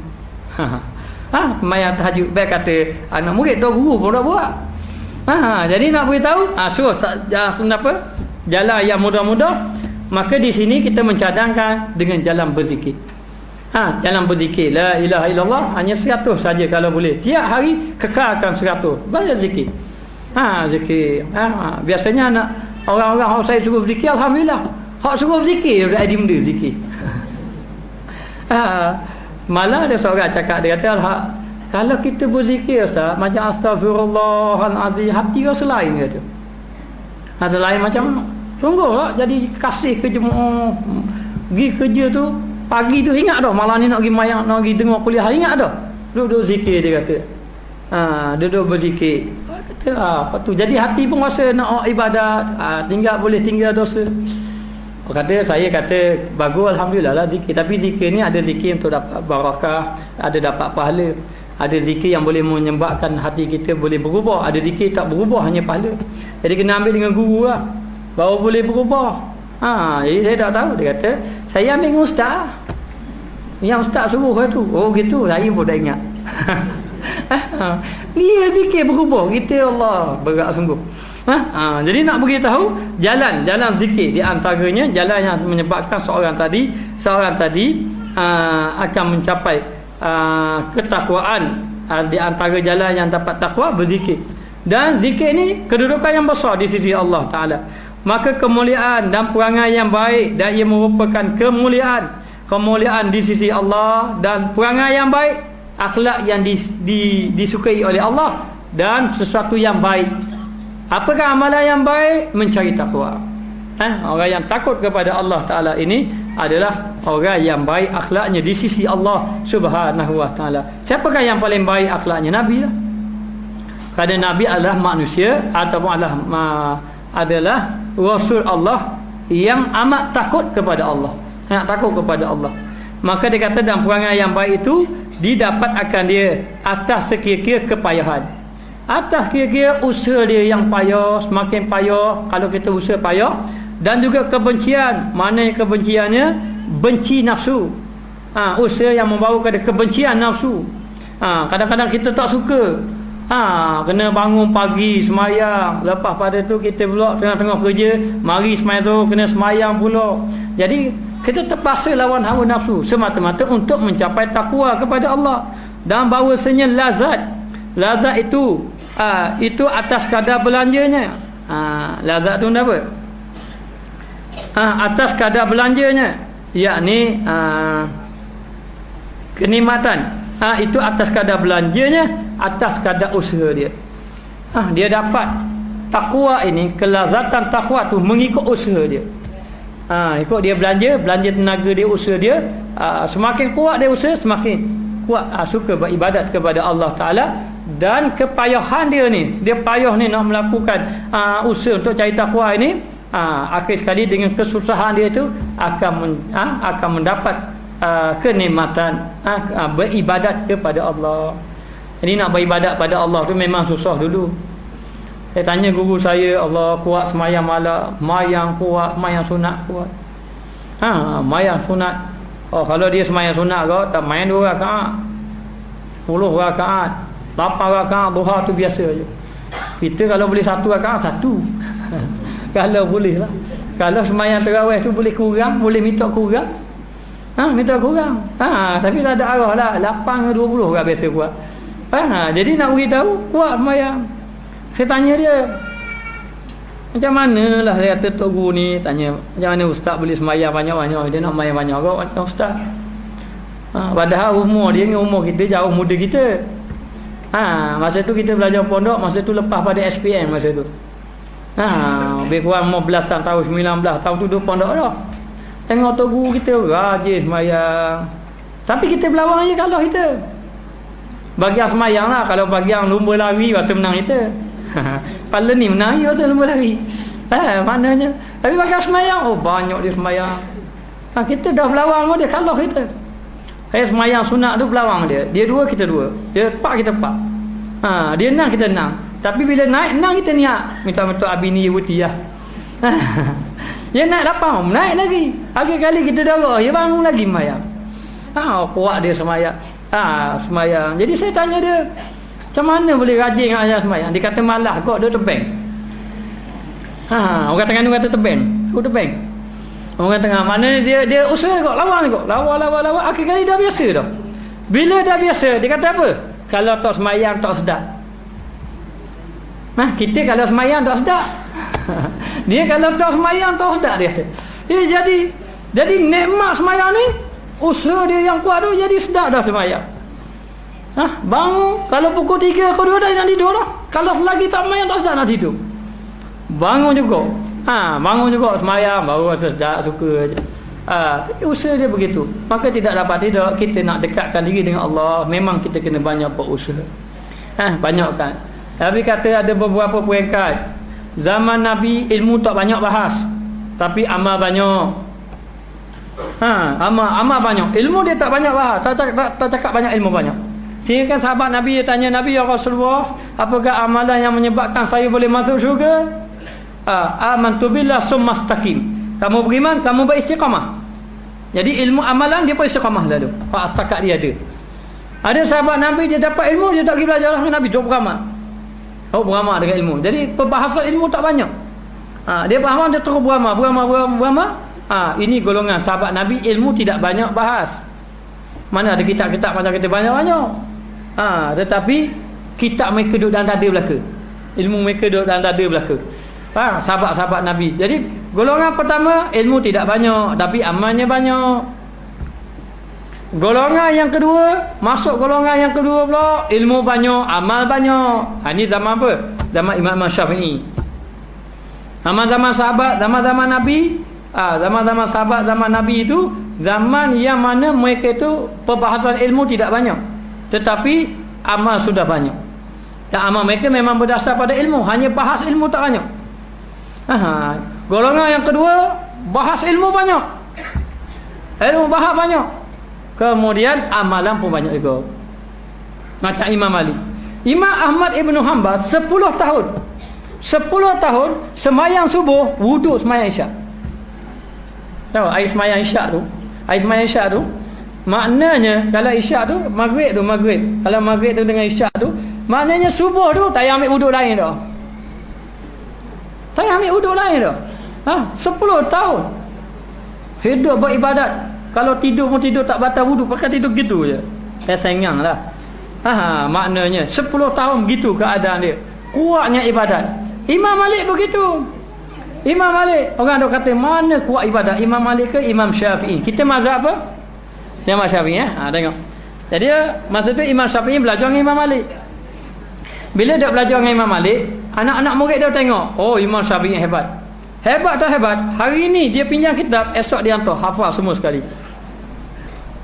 Semayang tahajud. Baik kata anak murid tu, guru pun tak buat. Jadi nak beritahu, suruh apa? Jalan yang mudah-mudah. Maka di sini kita mencadangkan dengan jalan berzikir. Jalan berzikir la ilaha illallah hanya 100 saja kalau boleh. Tiap hari kekalkan 100. Banyak zikir. Zikir. Biasanya anak orang-orang hak saya suruh zikir, alhamdulillah. Hak suruh zikir dah ada benda zikir. Malah ada seorang cakap, dia kata kalau kita berzikir ustaz macam astaghfirullahalazim, hati rasa lain kata. Ada lain macam mana? Sungguhlah jadi kasih ke jemaah. Pergi kerja tu, pagi tu ingat dah malam ni nak pergi mayang, nak pergi dengar kuliah, ingat dah. Duduk zikir dia kata. Duduk berzikir. Kata apa tu? Jadi hati pun rasa nak ibadat, boleh tinggal dosa. Saya kata bagus, alhamdulillah lah zikir. Tapi zikir ni ada zikir untuk dapat barakah, ada dapat pahala. Ada zikir yang boleh menyebabkan hati kita boleh berubah, ada zikir tak berubah, hanya pahala. Jadi kena ambil dengan guru lah, baru boleh berubah. Jadi saya tak tahu. Dia kata saya ambil dengan ustaz, yang ustaz suruh tu. Oh gitu, saya pun dah ingat. Dia zikir berubah kita, Allah berat sungguh. Jadi nak beritahu jalan zikir, di antaranya jalan yang menyebabkan seorang tadi akan mencapai ketakwaan. Di antara jalan yang dapat takwa berzikir, dan zikir ni kedudukan yang besar di sisi Allah Ta'ala. Maka kemuliaan dan perangai yang baik, dan ia merupakan kemuliaan di sisi Allah, dan perangai yang baik, akhlak yang disukai oleh Allah, dan sesuatu yang baik. Apakah amalan yang baik? Mencari takwa. Orang yang takut kepada Allah Ta'ala ini adalah orang yang baik akhlaknya di sisi Allah Subhanahu Wa Ta'ala. Siapakah yang paling baik akhlaknya? Nabi lah. Kerana Nabi adalah manusia, ataupun adalah Rasul Allah yang amat takut kepada Allah. Takut kepada Allah. Maka dia kata dalam perangai yang baik itu didapat akan dia atas sekira-kira kepayahan, atas kira-kira usaha dia yang payah, semakin payah kalau kita usaha payah. Dan juga kebencian, mana kebenciannya? Benci nafsu. Usaha yang membawa kepada kebencian nafsu. Kadang-kadang kita tak suka. Kena bangun pagi semayang, lepas pada tu kita pula tengah-tengah kerja, mari semayang tu kena semayang pula. Jadi kita terpaksa lawan hawa nafsu semata-mata untuk mencapai takwa kepada Allah. Dan bahawasanya lazat itu atas kadar belanjanya. Lazat tu apa? Atas kadar belanjanya, yakni kenikmatan. Itu atas kadar belanjanya, atas kadar usaha dia. Dia dapat takwa ini, kelazatan takwa tu mengikut usaha dia. Ikut dia belanja tenaga dia, usaha dia. Semakin kuat dia usaha, semakin kuat suka beribadat kepada Allah Ta'ala. Dan kepayahan dia ni, dia payah ni nak melakukan usaha untuk cari takwa ini. Akhir sekali dengan kesusahan dia itu akan mendapat kenikmatan beribadat kepada Allah. Jadi nak beribadat pada Allah tu memang susah dulu. Saya tanya guru saya, Allah kuat semayang malam, mayang kuat, mayang sunat kuat. Mayang sunat. Kalau dia semayang sunat kau tak main 2 rakaat, 10 rakaat, 8 rakaat duha tu biasa je. Kita kalau boleh 1 rakaat 1. Kalau boleh lah. Kalau semayang tarawih tu boleh kurang, boleh minta kurang. Minta kurang. Tapi tak ada arah lah. 8 ke 20 orang biasa buat. Jadi nak beritahu kuat semayang. Saya tanya dia, macam mana lah, dia kata Tok Guru ni tanya, macam mana ustaz boleh semayang banyak-banyak? Dia nak semayang banyak kau macam ustaz. Padahal umur dia dengan umur kita jauh muda kita. Masa tu kita belajar pondok, masa tu lepas pada SPM masa tu. Lebih kurang 15 tahun, 19 tahun tu duduk pondok dah. Tengok Tok Guru kita rajin semayang. Tapi kita berlawan je kalah kita. Bagian semayang lah. Kalau bagian lumba lari rasa menang kita. Pala ni menang rasa lumba lari. Maknanya. Tapi bagian semayang, banyak dia semayang. Kita dah berlawan pun dia kalah kita. Semayang sunat tu berlawan dia. Dia 2 kita 2. Dia 4 kita 4. Dia 6 kita 6. Tapi bila naik 6 kita niat minta abini wuti lah. Dia naik 8, naik lagi. Akhir kali kita darah, dia bangun lagi semayang. Kuat dia semayang. Semayang. Jadi saya tanya dia, macam mana boleh rajin dengan semayang? Dia kata malah kau dia tebeng. Orang tengah kata tebeng. Kau tebeng. Orang tengah mana dia usaha kau lawan kau. Lawan. Akhir kali dah biasa dah. Bila dah biasa, dia kata apa? Kalau tak semayang tak sedap. Kita kalau semayang tak sedap. Dia kalau tak semayang tak sedap dia kata. Jadi nikmat semayang ni, usaha dia yang kuat tu jadi sedap dah semayang. Bangun kalau pukul 3 ke 2 dah nak tidur dah. Kalau lagi tak semayang tak sedap nak tidur. Bangun juga. Bangun juga semayang baru rasa tak suka je. Tapi usaha dia begitu. Maka tidak kita nak dekatkan diri dengan Allah, memang kita kena banyak berusaha. Banyakkan. Tapi kata ada beberapa peringkat. Zaman Nabi ilmu tak banyak bahas, tapi amal banyak. Amal banyak. Ilmu dia tak banyak bahas, tak cakap banyak, ilmu banyak. Sehingga sahabat Nabi dia tanya Nabi, ya Rasulullah, apakah amalan yang menyebabkan saya boleh masuk syurga? Amantu billah summa istaqim. Kamu beriman, kamu beristiqamah. Jadi ilmu amalan dia pun istiqamah lalu. Setakat dia ada. Ada sahabat Nabi dia dapat ilmu, dia tak pergi belajar dengan Nabi, dia beramal. Beramal dengan ilmu. Jadi perbahasan ilmu tak banyak. Dia faham, dia terus beramal. Ini golongan sahabat Nabi, ilmu tidak banyak bahas. Mana ada kitab-kitab macam kita banyak-banyak. Tetapi kitab mereka duduk dalam dada belaka. Ilmu mereka duduk dalam dada belaka. Sahabat-sahabat Nabi. Jadi golongan pertama ilmu tidak banyak tapi amalnya banyak. Golongan yang kedua, masuk golongan yang kedua pula, ilmu banyak, amal banyak. Ini zaman apa? Zaman Imam Syafi'i. Zaman-zaman sahabat, zaman-zaman Nabi, zaman-zaman sahabat, zaman Nabi itu zaman yang mana mereka itu perbahasan ilmu tidak banyak, tetapi amal sudah banyak. Dan amal mereka memang berdasar pada ilmu, hanya bahas ilmu tak banyak. Golongan yang kedua, bahas ilmu banyak, ilmu bahas banyak, kemudian amalan pun banyak juga. Macam Imam Malik, Imam Ahmad Ibn Hanbal 10 tahun semayang subuh, wuduk semayang isyak. Tahu air semayang isyak tu maknanya kalau isyak tu maghrib. Kalau maghrib tu dengan isyak tu maknanya subuh tu tak payah ambil wuduk lain dah. 10 tahun hidup beribadat. Kalau tidur pun tidur tak batal wuduk, pakai tidur gitu je. Sayang lah. Maknanya 10 tahun begitu keadaan dia. Kuatnya ibadat. Imam Malik begitu. Imam Malik, orang dok kata mana kuat ibadat, Imam Malik ke Imam Syafi'i? Kita mazhab apa? Imam Syafi'i tengok. Jadi masa tu Imam Syafi'i belajar dengan Imam Malik. Bila dak belajar dengan Imam Malik, anak-anak murid dia tengok, oh Imam Syafi'i hebat. Hebat tak hebat? Hari ni dia pinjam kitab, esok dia hantar hafal semua sekali.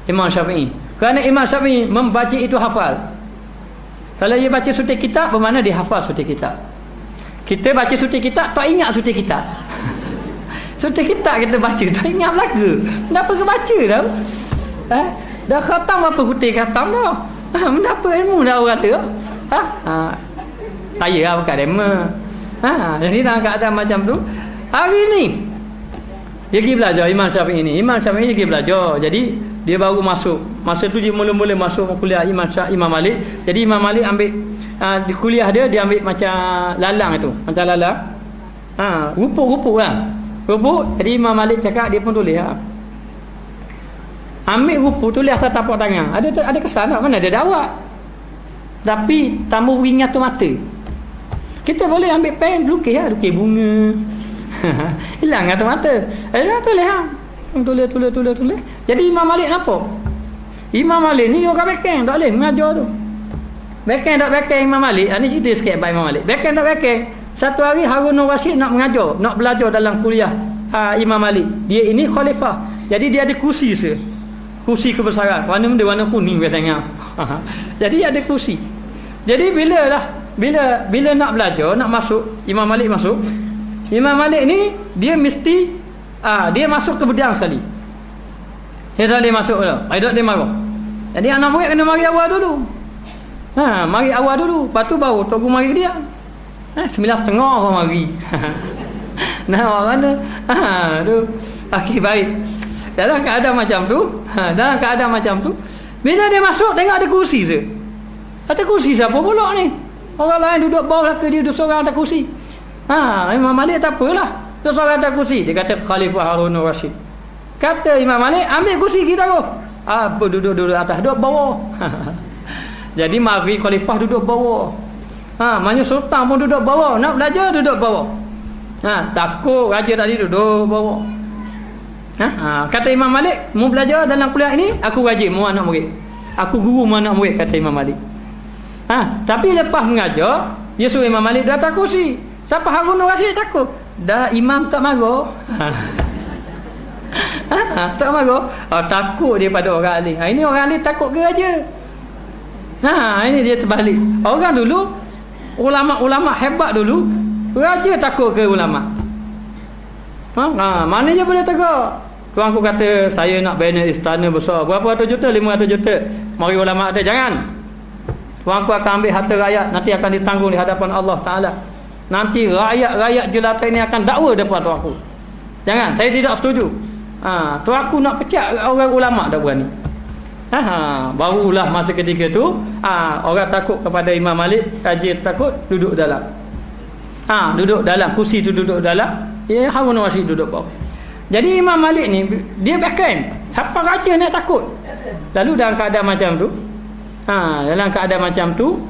Imam Syafi'i. Kerana Imam Syafi'i membaca itu hafal. Kalau dia baca suti kitab, bermakna dia hafal suti kitab. Kita baca suti kitab, tak ingat suti kitab. Suti kitab kita baca, tak ingat belaka. Kenapa ke baca dah? Dah khatam apa putih khatam dah. Kenapa ilmu dah orang tu? Saya lah bukan dema. Jadi dalam keadaan macam tu, hari ni dia pergi belajar Imam Syafi'i ni. Imam Syafi'i ni pergi belajar. Jadi dia baru masuk. Masa tu dia mula-mula masuk kuliah Imam Malik. Jadi Imam Malik ambil di kuliah dia ambil macam lalang itu, macam lalang. Rupuk lah. Rupuk. Jadi Imam Malik cakap, dia pun tulis ambil rupuk, tulis atas tapak tangan. Ada kesan tak? Mana ada dakwah. Tapi tamu ingat tu mata. Kita boleh ambil pen, lukis bunga. Hilang atas mata. Tulis. Jadi Imam Malik nampak. Imam Malik ni orang backing, tak boleh mengajar tu. Backing Imam Malik. Ini cerita sikit by Imam Malik. Backing. Satu hari Harun Ar-Rasyid nak mengajar, nak belajar dalam kuliah Imam Malik. Dia ini khalifah. Jadi dia ada kursi kursi kebesaran. Warna dia warna kuning biasanya. Jadi ada kursi. Jadi bila nak belajar, nak masuk, Imam Malik masuk. Imam Malik ni dia mesti dia masuk ke bedang sekali. Dia tak boleh masuk dah. Dia marah. Jadi anak murid kena mari awal dulu. Mari awal dulu. Lepas tu baru Tok Guru mari dia. 9.30 orang mari. Nah orang tu. Okey baik. Dalam keadaan macam tu, bila dia masuk tengok ada kursi je. Ada kursi siapa pula ni? Orang lain duduk bawah belakang dia, duduk seorang atas kursi. Imam Malik tak apalah. Duduk seorang atas kursi. Dia kata Khalifah Harun Ar-Rasyid. Kata Imam Malik, ambil kursi kita tu. Apa duduk atas, duduk bawah. Jadi mari Khalifah duduk bawah. Maknanya sultan pun duduk bawah. Nak belajar duduk bawah. Takut raja tadi duduk bawah. Kata Imam Malik, mau belajar dalam kuliah ini, aku rajin mu anak murid. Aku guru mu anak murid, kata Imam Malik. Tapi lepas mengajar, dia suruh Imam Malik duduk atas kursi. Siapa Harun Ar-Rasyid takut. dah imam tak marah. Tak marah. Takut dia pada orang alim. Ini orang alim takut ke raja. Ini dia terbalik. Orang dulu, ulama-ulama hebat dulu, raja takut ke ulama. Mana je boleh takut. Tuan aku kata, saya nak bina istana besar. Berapa ratus juta? 500 juta. Mari ulama kata, jangan. Tuan aku akan ambil harta rakyat, nanti akan ditanggung di hadapan Allah Ta'ala. Nanti rakyat-rakyat jelata ini akan dakwa depan tuan aku. Jangan, saya tidak setuju. Tuan aku nak pecat orang ulama tak berani. Barulah masa ketika tu orang takut kepada Imam Malik, raja takut, duduk dalam. Duduk dalam kursi tu, duduk dalam. Harun Rashid duduk bawah. Jadi Imam Malik ni dia backend. Siapa raja nak takut? Lalu dalam keadaan macam tu,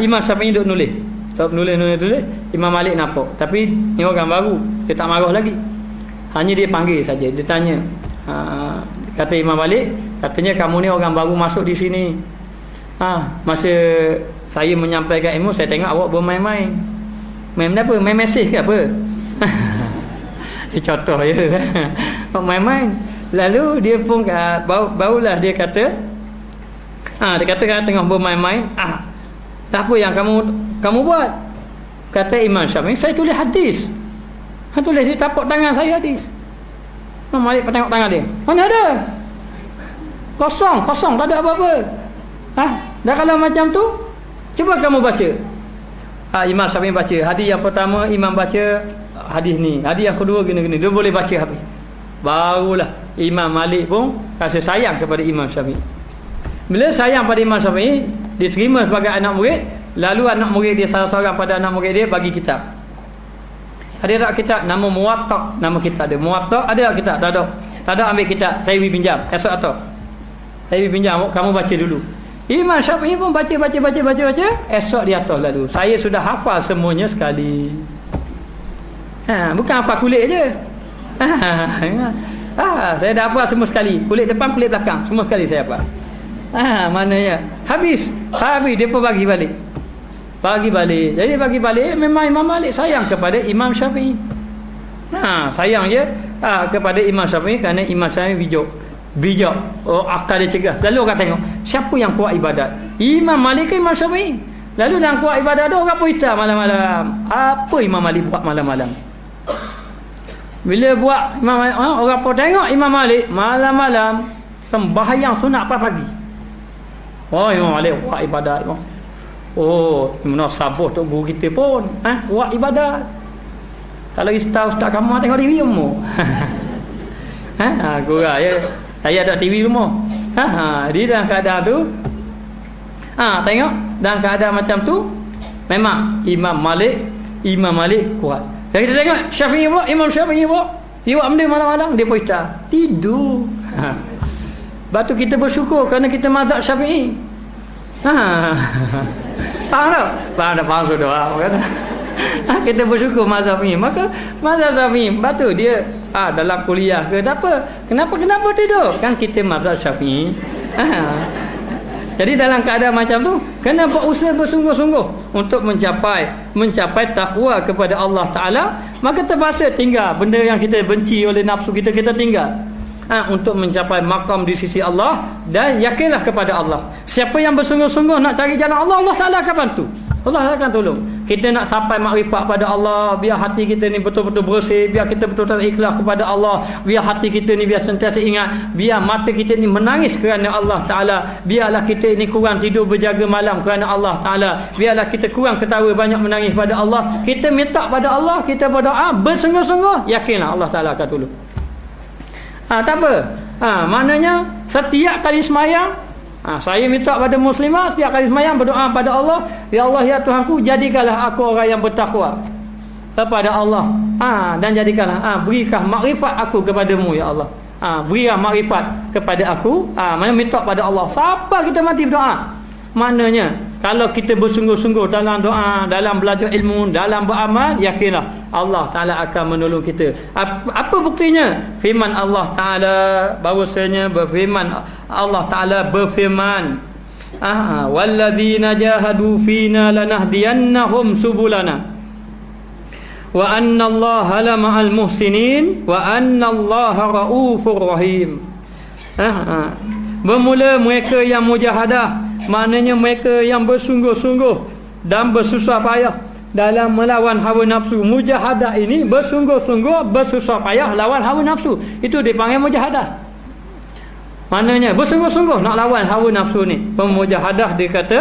Imam Syafi'i duduk nulis. Nulis. Imam Malik nampak. Tapi ni orang baru, dia tak marah lagi. Hanya dia panggil saja, dia tanya. Kata Imam Malik, katanya kamu ni orang baru masuk di sini. Masa saya menyampaikan ilmu, saya tengok awak bermain-main. Main apa? Main mesej ke apa? Contoh je. Main-main. Lalu dia pun barulah dia kata, dia kata tengah bermain-main. Apa yang kamu buat? Kata Imam Syafi'i, saya tulis hadis. Tulis di tapak tangan saya hadis. Imam Malik tengok tangan dia. Mana ada? Kosong, tak ada apa-apa. Dah kalau macam tu, cuba kamu baca. Imam Syafi'i baca. Hadis yang pertama Imam baca hadis ni. Hadis yang kedua gini-gini. Dia boleh baca habis. Barulah Imam Malik pun rasa sayang kepada Imam Syafi'i. Bila sayang pada Imam Syafi'i, diterima sebagai anak murid. Lalu anak murid dia, salah seorang pada anak murid dia bagi kitab. Ada tak kitab? Nama Muwatta. Nama kitab dia Muwatta. Ada tak kitab? Tak ada. Tak ada, ambil kitab. Saya pergi pinjam. Esok atau saya pergi pinjam, kamu baca dulu. Imam Syafi'i pun baca. Esok di atas lalu, saya sudah hafal semuanya sekali. Bukan hafal kulit je. Saya dah hafal semua sekali. Kulit depan, kulit belakang, semua sekali saya hafal. Maknanya habis dia pun bagi balik. Jadi bagi balik, memang Imam Malik sayang kepada Imam Syafi'i. Sayang je kepada Imam Syafi'i, kerana Imam Syafi'i bijak, akal dia cegah. Lalu orang tengok siapa yang kuat ibadat, Imam Malik ke Imam Syafi'i? Lalu dalam kuat ibadat tu orang puita malam-malam. Apa Imam Malik buat malam-malam? Bila buat Imam Malik, orang pun tengok Imam Malik malam-malam sembahyang sunat pagi. Imam Malik buat ibadat. Mana sabuh tu guru kita pun buat ibadat. Kalau ustaz kamu tengok TV rumah. Kurang ya. Saya ada TV rumah. Dia dalam keadaan tu, tengok dalam keadaan macam tu, memang Imam Malik kuat. Jadi kita tengok Syafi'i buat, Imam Syafi'i buat, dia buat benda malam-malam, dia puita tidur. Lepas tu kita bersyukur kerana kita mazhab Syafi'i. Faham sudah. Kita bersyukur mazhab ni. Maka mazhab Syafi'i, batu dia dalam kuliah ke tak apa. Kenapa tidur? Kan kita mazhab Syafi'i. Jadi dalam keadaan macam tu, kena berusaha bersungguh-sungguh untuk mencapai takwa kepada Allah Ta'ala. Maka terpaksa tinggal benda yang kita benci oleh nafsu kita tinggal, untuk mencapai makam di sisi Allah. Dan yakinlah kepada Allah. Siapa yang bersungguh-sungguh nak cari jalan Allah, Allah Ta'ala akan bantu, Allah akan tolong. Kita nak sampai makrifat pada Allah, biar hati kita ni betul-betul bersih, biar kita betul-betul ikhlas kepada Allah, biar hati kita ni biar sentiasa ingat, biar mata kita ni menangis kerana Allah Ta'ala, biarlah kita ini kurang tidur berjaga malam kerana Allah Ta'ala, biarlah kita kurang ketawa banyak menangis pada Allah. Kita minta pada Allah, kita berdoa bersungguh-sungguh, yakinlah Allah Ta'ala akan tolong. Tak apa. Maknanya setiap kali semayang, saya minta pada muslimah setiap kali semayang berdoa pada Allah, ya Allah ya Tuhanku, jadikanlah aku orang yang bertakwa kepada Allah, dan jadikanlah berikan makrifat aku kepadamu ya Allah. Berikan makrifat kepada aku. Mana minta pada Allah. Siapa kita mati berdoa? Maknanya kalau kita bersungguh-sungguh dalam doa, dalam belajar ilmu, dalam beramal, yakinlah Allah Ta'ala akan menolong kita. Apa buktinya? Firman Allah Ta'ala, bahawasanya Allah Ta'ala berfirman, walladzina jahadu fina lanahdiyannahum subulana wa annallaha la ma'al muhsinin wa annallaha raufur rahim. Bermula mereka yang mujahadah, maknanya mereka yang bersungguh-sungguh dan bersusah payah dalam melawan hawa nafsu. Mujahadah ini bersungguh-sungguh, bersusah payah lawan hawa nafsu. Itu dipanggil mujahadah. Maknanya bersungguh-sungguh nak lawan hawa nafsu ni. Pemujahadah dia kata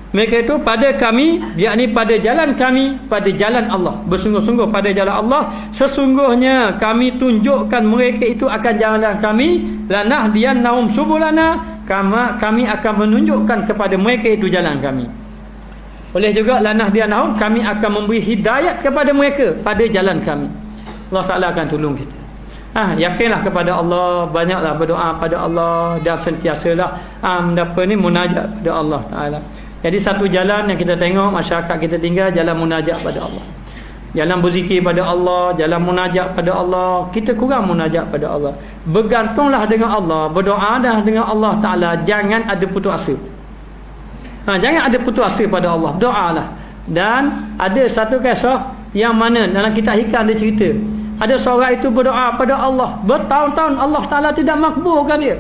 mereka itu pada kami, yakni pada jalan kami, pada jalan Allah. Bersungguh-sungguh pada jalan Allah. Sesungguhnya kami tunjukkan mereka itu akan jalan kami. Lanahdiyannahum subulana, kami akan menunjukkan kepada mereka itu jalan kami. Boleh juga lanahdiyannahum, kami akan memberi hidayat kepada mereka pada jalan kami. Allah Ta'ala akan tolong kita. Yakinlah kepada Allah, banyaklah berdoa pada Allah dan sentiasalah munajat pada Allah Ta'ala. Jadi satu jalan yang kita tengok masyarakat kita tinggal, jalan munajat pada Allah, jalan berzikir pada Allah, jalan munajat pada Allah. Kita kurang munajat pada Allah. Bergantunglah dengan Allah, berdoa dah dengan Allah Ta'ala. Jangan ada putus asa. Jangan ada putus asa pada Allah. Doalah. Dan ada satu kisah yang mana dalam kitab hikam dia cerita, ada seorang itu berdoa pada Allah bertahun-tahun, Allah Ta'ala tidak makbulkan dia.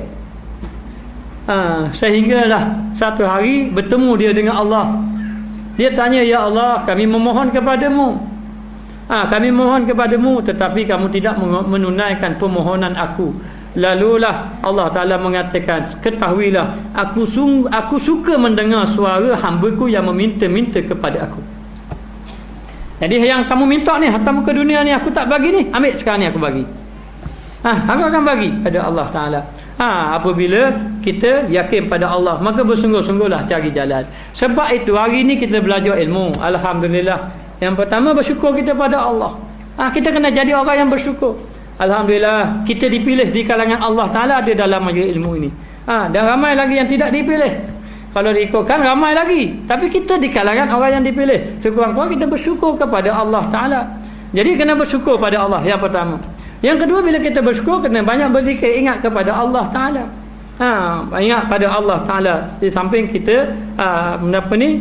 Sehinggalah satu hari bertemu dia dengan Allah. Dia tanya, ya Allah, kami memohon kepadamu, kami mohon kepadamu, tetapi kamu tidak menunaikan permohonan aku. Lalulah Allah Ta'ala mengatakan, ketahuilah aku suka mendengar suara hamba-Ku yang meminta-minta kepada aku. Jadi yang kamu minta ni, harta muka dunia ni aku tak bagi ni, ambil sekarang ni aku bagi. Aku akan bagi pada Allah Ta'ala. Apabila kita yakin pada Allah, maka bersungguh-sungguhlah cari jalan. Sebab itu hari ni kita belajar ilmu, alhamdulillah. Yang pertama bersyukur kita pada Allah. Kita kena jadi orang yang bersyukur. Alhamdulillah kita dipilih di kalangan Allah Ta'ala ada dalam majlis ilmu ini. Dan ramai lagi yang tidak dipilih. Kalau diikutkan ramai lagi, tapi kita di kalangan orang yang dipilih. Sekurang-kurang kita bersyukur kepada Allah Ta'ala. Jadi kena bersyukur pada Allah, yang pertama. Yang kedua, bila kita bersyukur, kena banyak berzikir, ingat kepada Allah Ta'ala. Ingat pada Allah Ta'ala. Di samping kita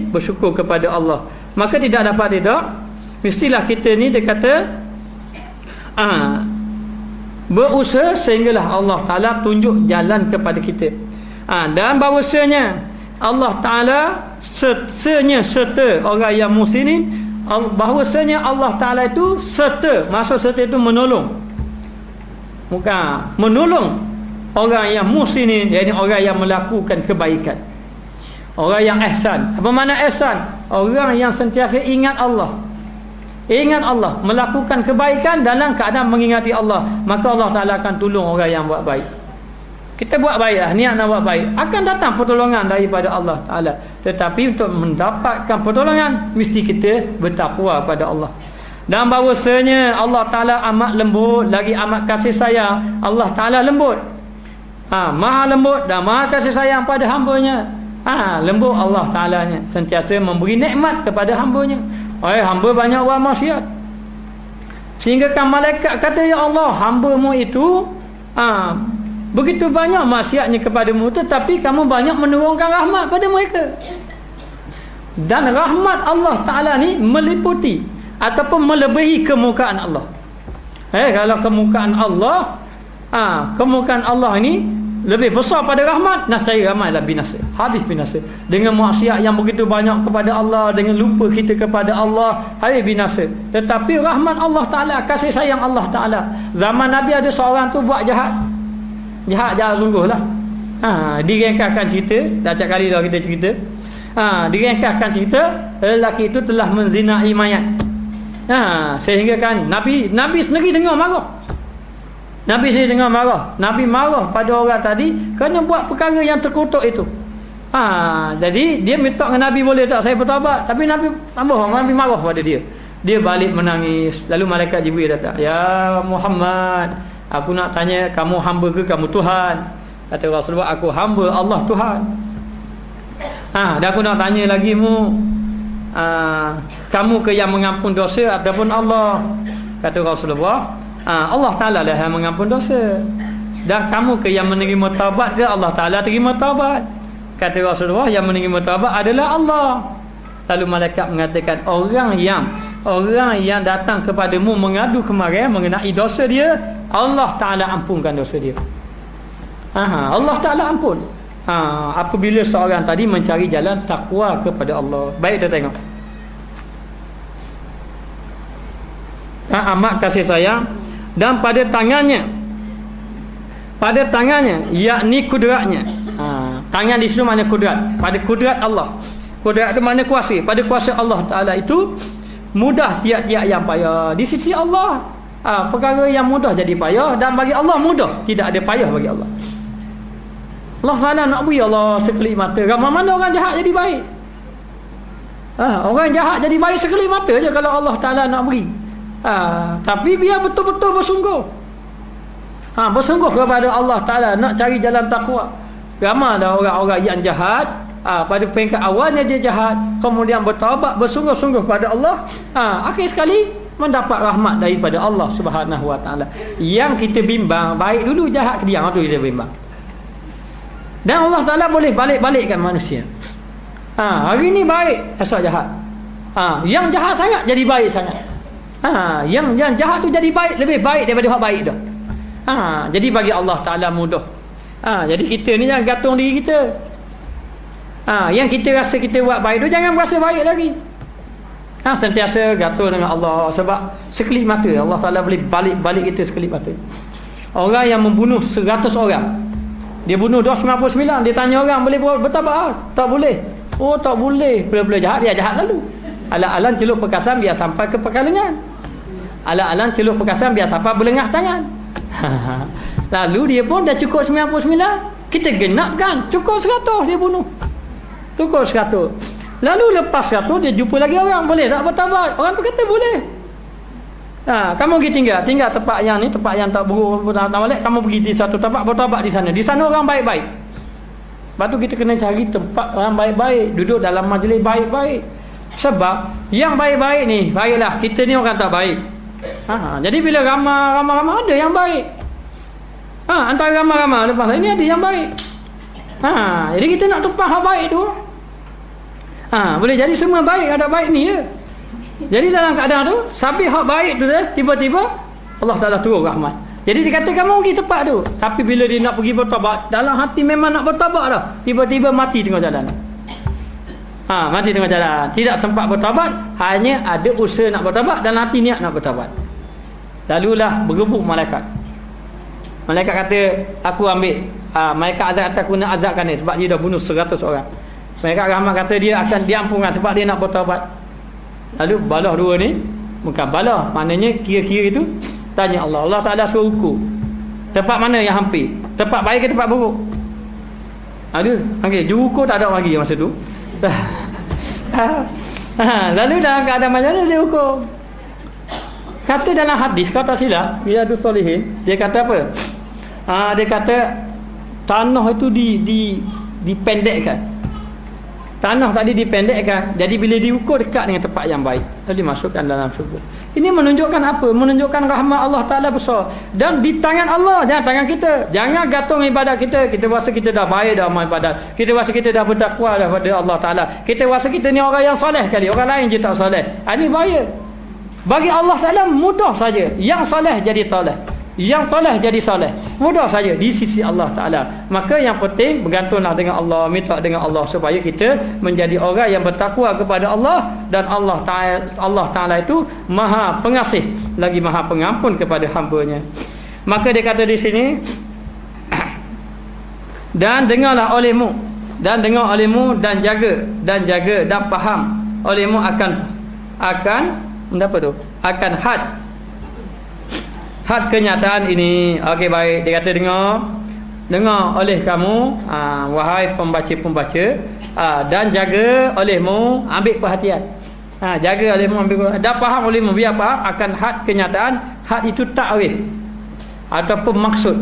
bersyukur kepada Allah, maka tidak dapat tidak, mestilah kita ni dia kata berusaha sehinggalah Allah Ta'ala tunjuk jalan kepada kita. Dan bahawasanya Allah Ta'ala serta orang yang muslimin, bahawasanya Allah Ta'ala itu serta, maksud serta itu menolong, bukan menolong orang yang muslimin, iaitu orang yang melakukan kebaikan, orang yang ihsan. Apa makna ihsan? Orang yang sentiasa ingat Allah, melakukan kebaikan dalam keadaan mengingati Allah, maka Allah Ta'ala akan tolong orang yang buat baik. Kita buat baiklah, niat nak buat baik, akan datang pertolongan daripada Allah Ta'ala. Tetapi untuk mendapatkan pertolongan, mesti kita bertakwa pada Allah. Dan bahawasanya Allah Ta'ala amat lembut, lagi amat kasih sayang. Allah Ta'ala lembut, maha lembut dan maha kasih sayang pada hambanya. Lembut Allah Ta'alanya, sentiasa memberi nikmat kepada hambanya. Hamba banyak buat maksiat, sehingga kan malaikat kata, ya Allah, hamba-Mu itu begitu banyak maksiatnya kepadamu, tetapi kamu banyak menurunkan rahmat pada mereka. Dan rahmat Allah Ta'ala ni meliputi ataupun melebihi kemukaan Allah. Kalau kemukaan Allah ni lebih besar pada rahmat, nascaya ramailah binasa, habis binasa. Dengan maksiat yang begitu banyak kepada Allah, dengan lupa kita kepada Allah, habis binasa. Tetapi rahmat Allah Ta'ala, kasih sayang Allah Ta'ala. Zaman Nabi ada seorang tu buat jahat sungguh lah. Direngkahkan cerita, dah tiap kali dah kita cerita. Direngkahkan cerita, lelaki itu telah menzinai mayat. Sehingga kan Nabi sendiri dengar marah. Nabi marah pada orang tadi kerana buat perkara yang terkutuk itu. Jadi dia minta dengan Nabi, boleh tak saya bertaubat? Tapi Nabi marah pada dia. Dia balik menangis. Lalu malaikat Jibril datang, ya Muhammad, aku nak tanya, kamu hamba ke kamu Tuhan? Kata Rasulullah, aku hamba, Allah Tuhan. Dan aku nak tanya lagi kamu ke yang mengampun dosa ataupun Allah? Kata Rasulullah, Allah Ta'ala lah yang mengampun dosa. Dan kamu ke yang menerima taubat ke? Allah Ta'ala terima taubat. Kata Rasulullah, yang menerima taubat adalah Allah. Lalu malaikat mengatakan, orang yang orang yang datang kepadamu mengadu kemarahan mengenai dosa dia, Allah Ta'ala ampunkan dosa dia. Allah Ta'ala ampun. Apabila seorang tadi mencari jalan takwa kepada Allah. Baik, kita tengok. Amat kasih sayang, dan pada tangannya yakni kudratnya. Tangan di sini mana kudrat? Pada kudrat Allah. Kudrat itu mana kuasa? Pada kuasa Allah Ta'ala itu mudah tiap-tiap yang payah. Di sisi Allah perkara yang mudah jadi payah, dan bagi Allah mudah, tidak ada payah bagi Allah. Allah Ta'ala nak beri Allah sekelip mata. Ramai mana orang jahat jadi baik? Orang jahat jadi baik sekelip mata je kalau Allah Ta'ala nak beri. Tapi biar betul-betul bersungguh. Bersungguh kepada Allah Ta'ala, nak cari jalan takwa. Ramai dah orang-orang yang jahat, pada peringkat awalnya dia jahat, kemudian bertaubat bersungguh-sungguh pada Allah, akhir sekali mendapat rahmat daripada Allah Subhanahu Wa Ta'ala. Yang kita bimbang, baik dulu jahat ke dia, tu kita bimbang. Dan Allah Ta'ala boleh balik-balikkan manusia. Hari ni baik, esok jahat. Yang jahat sangat jadi baik sangat. Yang jahat tu jadi baik, lebih baik daripada orang baik dah. Jadi bagi Allah Ta'ala mudah. Jadi kita ni jangan gantung diri kita. Yang kita rasa kita buat baik tu jangan berasa baik lagi. Sentiasa gantung dengan Allah. Sebab sekelip mata Allah Ta'ala boleh balik kita sekelip mata. Orang yang membunuh 100 orang, dia bunuh 299, dia tanya orang boleh bertaubat? Tak boleh. Oh tak boleh. Bila-bila jahat dia jahat lalu. Alang-alang celup perkasan biar sampai ke perkalengan. Alang-alang celup perkasan biar sampai berlengah tangan. Lalu dia pun dah cukup 99, kita genapkan, cukup 100 dia bunuh. Cukup 100. Lalu lepas 100 dia jumpa lagi orang, boleh tak bertaubat? Orang tu kata boleh. Kamu pergi tinggal tempat yang ni, tempat yang tak buruk tak balik, kamu pergi di satu tempat bertaubat di sana. Di sana orang baik-baik. Lepas tu kita kena cari tempat orang baik-baik, duduk dalam majlis baik-baik. Sebab yang baik-baik ni, baiklah, kita ni orang tak baik. Jadi bila ramai ada yang baik. Antara ramai lepas ini ada yang baik. Jadi kita nak tumpah hak baik tu. Boleh jadi semua baik, ada baik ni je. Jadi dalam keadaan tu, sambil hak baik tu tiba-tiba Allah Ta'ala turun rahmat. Jadi dia kata kamu pergi tempat tu, tapi bila dia nak pergi bertaubat, dalam hati memang nak bertaubat dah, tiba-tiba mati tengah jalan. Mati tengah jalan, tidak sempat bertaubat, hanya ada usaha nak bertaubat dan hati niat nak bertaubat. Lalulah bergebuk malaikat. Malaikat kata, aku ambil. Malaikat azab kata, aku nak azabkan dia sebab dia dah bunuh 100 orang. Malaikat rahmat kata dia akan diampunkan sebab dia nak bertaubat. Lalu balah dua ni, bukan balah, maknanya kira-kira itu tanya Allah. Allah Ta'ala suruh ukur tempat mana yang hampir, tempat baik ke tempat buruk. Juru ukur tak ada lagi masa tu. Lalu dalam keadaan macam mana dia ukur? Kata dalam hadis, kata silap Riyadhus Shalihin, dia kata apa? Dia kata tanah itu dipendekkan. Tanah tadi dipendekkan, jadi bila diukur dekat dengan tempat yang baik, lalu dimasukkan dalam syurga. Ini menunjukkan apa? Menunjukkan rahmat Allah Ta'ala besar. Dan di tangan Allah, jangan tangan kita. Jangan gantung ibadat kita. Kita rasa kita dah baik dah amal ibadat, kita rasa kita dah bertakwa dah pada Allah Ta'ala, kita rasa kita ni orang yang soleh kali, orang lain je tak soleh. Ini bahaya. Bagi Allah Ta'ala mudah saja. Yang soleh jadi soleh, yang soleh jadi soleh, mudah saja di sisi Allah Ta'ala. Maka yang penting bergantunglah dengan Allah, minta dengan Allah supaya kita menjadi orang yang bertakwa kepada Allah. Dan Allah Ta'ala itu maha pengasih lagi maha pengampun kepada hamba-Nya. Maka dia kata di sini, dan dengar olehmu dan jaga dan faham olehmu akan apa tu? Akan had kenyataan ini. Okey, baik. Dia kata dengar oleh kamu, wahai pembaca-pembaca, dan jaga olehmu, ambil perhatian. Jaga olehmu, ambil perhatian, dan faham olehmu, biar faham akan had kenyataan. Had itu takrif ataupun maksud.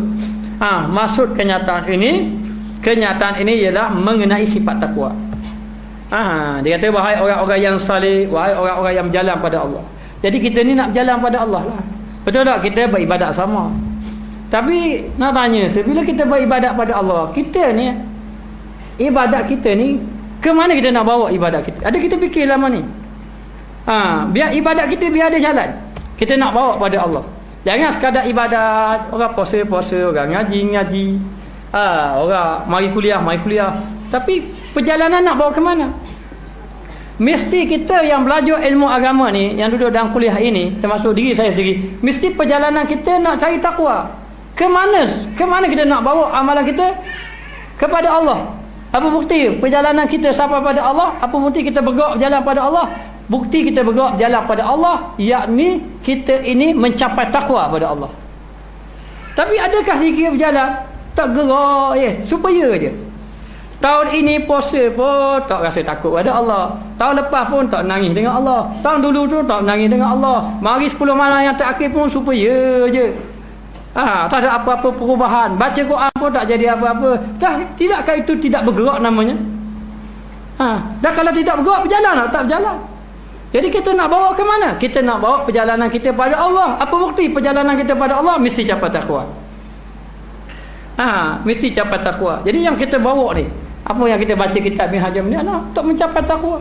Maksud kenyataan ini ialah mengenai sifat takwa. Dia kata wahai orang-orang yang saleh, wahai orang-orang yang berjalan pada Allah. Jadi kita ni nak berjalan pada Allah lah. Betul tak? Kita beribadat sama. Tapi nak tanya, sebila kita beribadat pada Allah, kita ni, ibadat kita ni, ke mana kita nak bawa ibadat kita? Ada kita fikir lama ni? Biar ibadat kita biar ada jalan. Kita nak bawa pada Allah. Jangan sekadar ibadat, orang puasa-puasa, orang ngaji-ngaji. Orang mari kuliah. Tapi perjalanan nak bawa ke mana? Mesti kita yang belajar ilmu agama ni, yang duduk dalam kuliah ini, termasuk diri saya sendiri, mesti perjalanan kita nak cari takwa. Ke mana kita nak bawa amalan kita? Kepada Allah. Apa bukti perjalanan kita sampai pada Allah? Apa bukti kita bergerak berjalan pada Allah? Bukti kita bergerak berjalan pada Allah, yakni kita ini mencapai takwa pada Allah. Tapi adakah kita berjalan tak gerak supaya je? Tahun ini puasa pun tak rasa takut pada Allah. Tahun lepas pun tak nangis dengan Allah. Tahun dulu tu tak nangis dengan Allah. Mari 10 malam yang terakhir pun supaya je. Tak ada apa-apa perubahan. Baca Quran pun tak jadi apa-apa. Tidakkah itu tidak bergerak namanya? Dan kalau tidak bergerak, berjalan tak berjalan. Jadi kita nak bawa ke mana? Kita nak bawa perjalanan kita pada Allah. Apa bukti perjalanan kita pada Allah? Mesti capai takwa. Mesti capai takwa. Jadi yang kita bawa ni, apa yang kita baca kitab Minhajul Muslim ni, untuk mencapai takwa.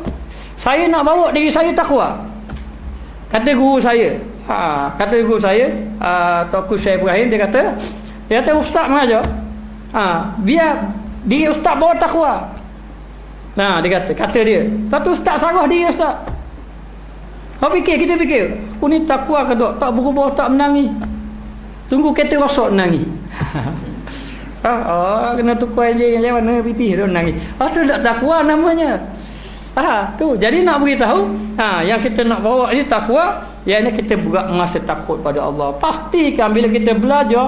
Saya nak bawa diri saya takwa. Kata guru saya, Tok Syekh Ibrahim, dia kata ustaz mengajar, biar diri ustaz bawa takwa. Dia kata dia, satu ustaz sarah diri ustaz. Kita fikir, aku ni takwa ke tak berubah, tak menangis. Tunggu kereta rosak menangis. Kena tukar je yang mana piti dia menangis. Tu tak takwa namanya. Tu. Jadi nak beritahu, yang kita nak bawa ni takwa, iaitu kita berat merasa takut pada Allah. Pastikan bila kita belajar,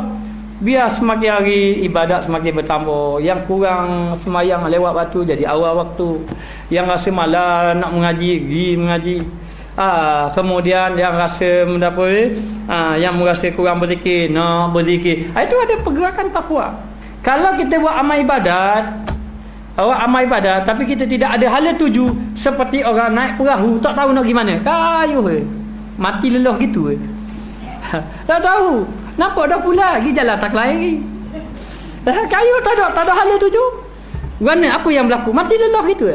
biar semakin hari ibadat semakin bertambah. Yang kurang semayang lewat waktu, jadi awal waktu. Yang rasa malas nak mengaji, pergi mengaji. Kemudian yang rasa yang merasa kurang berzikir, nak berzikir. Itu ada pergerakan takwa. Kalau kita buat amal ibadat, tapi kita tidak ada hala tuju, seperti orang naik perahu tak tahu nak pergi mana, kayu mati lelah gitu. Tak tahu, nampak dah pula pergi jalan tak lain. Kayu tak ada hala tuju. Mana apa yang berlaku? Mati lelah gitu.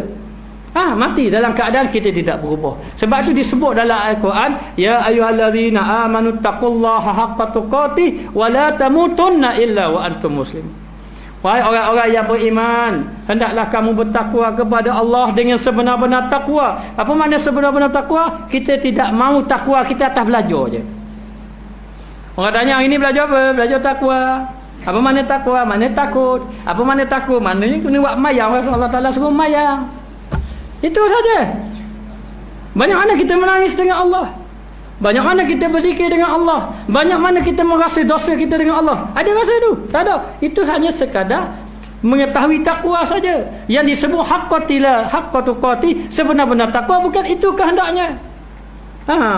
Mati dalam keadaan kita tidak berubah. Sebab itu disebut dalam Al-Quran, ya ayyuhallazina amanu taqullaha haqqa tuqatih wa la tamutunna illa wa antum muslimun. Wahai orang-orang yang beriman, hendaklah kamu bertakwa kepada Allah dengan sebenar-benar takwa. Apa makna sebenar-benar takwa? Kita tidak mahu takwa kita atas belajar je. Orang tanya, ini belajar apa? Belajar takwa. Apa makna takwa? Makna takut. Apa makna takut? Maknanya kena buat mayang. Allah Ta'ala suruh mayang. Itu saja. Banyak mana kita menangis dengan Allah, banyak mana kita berzikir dengan Allah, banyak mana kita merasa dosa kita dengan Allah. Ada rasa itu? Tak ada. Itu hanya sekadar mengetahui takwa saja. Yang disebut haqqa tuqati, sebenar-benar takwa, bukan itu kehendaknya.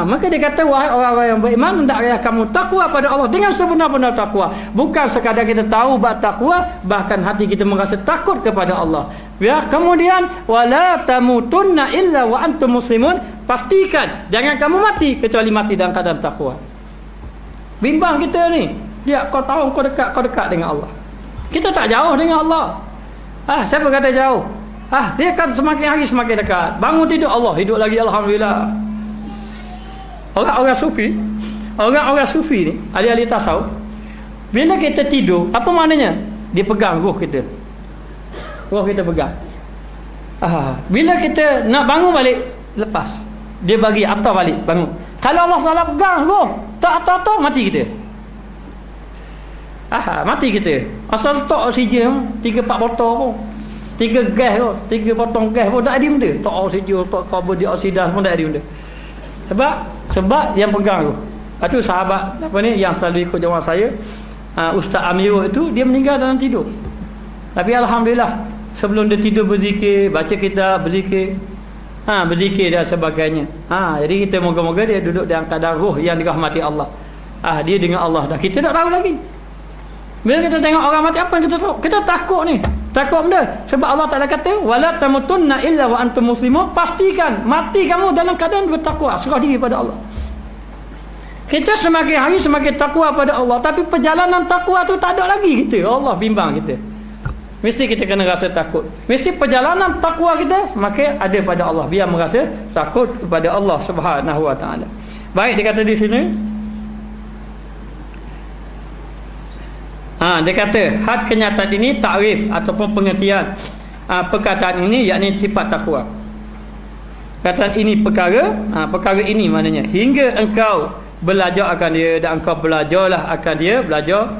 Maka dia kata, wahai orang-orang yang beriman, hendaklah kamu takwa pada Allah dengan sebenar-benar takwa. Bukan sekadar kita tahu bab takwa, bahkan hati kita merasa takut kepada Allah. Ya, kemudian wala tamutunna illa wa antum muslimun, pastikan jangan kamu mati kecuali mati dalam keadaan takwa. Bimbang kita ni, dia kau tahu kau dekat dengan Allah. Kita tak jauh dengan Allah. Siapa kata jauh? Dia kan semakin hari semakin dekat. Bangun tidur, Allah hidup lagi, alhamdulillah. Orang-orang sufi ni, ahli-ahli tasawuf, bila kita tidur, apa maknanya? Dia pegang roh kita. Roh kita pegang. Bila kita nak bangun balik, lepas. Dia bagi atas balik, bangun. Kalau Allah Taala pegang roh, tak atas-atas, mati kita. Mati kita. Asal tak oksigen 3-4 botol pun, 3 gas pun, 3 potong gas pun tak ada benda. Tak oksigen, tak karbon dioksida pun tak ada benda. Sebab yang pegang tu. Itu sahabat yang selalu ikut jawab saya, Ustaz Amir itu, dia meninggal dalam tidur. Tapi alhamdulillah, sebelum dia tidur berzikir, baca kitab, berzikir, berzikir dan sebagainya. Jadi kita moga-moga dia duduk dalam keadaan roh yang dirahmati Allah. Dia dengan Allah dah. Kita tak tahu lagi. Bila kita tengok orang mati, apa yang kita tahu? Kita takut ni. Takut benda. Sebab Allah Ta'ala kata, wala tamutunna illa wa antum muslimun, pastikan mati kamu dalam keadaan bertakwa, serah diri pada Allah. Kita semakin hari semakin takwa pada Allah, tapi perjalanan takwa tu tak ada lagi kita. Allah bimbang kita. Mesti kita kena rasa takut. Mesti perjalanan takwa kita maka ada pada Allah. Biar merasa takut kepada Allah Subhanahu Wa Taala. Baik, dia kata di sini. Dia kata had kenyataan ini takrif ataupun pengertian perkataan ini, yakni sifat takwa. Perkataan ini perkara ini maknanya hingga engkau belajar akan dia, dan engkau belajarlah akan dia, belajar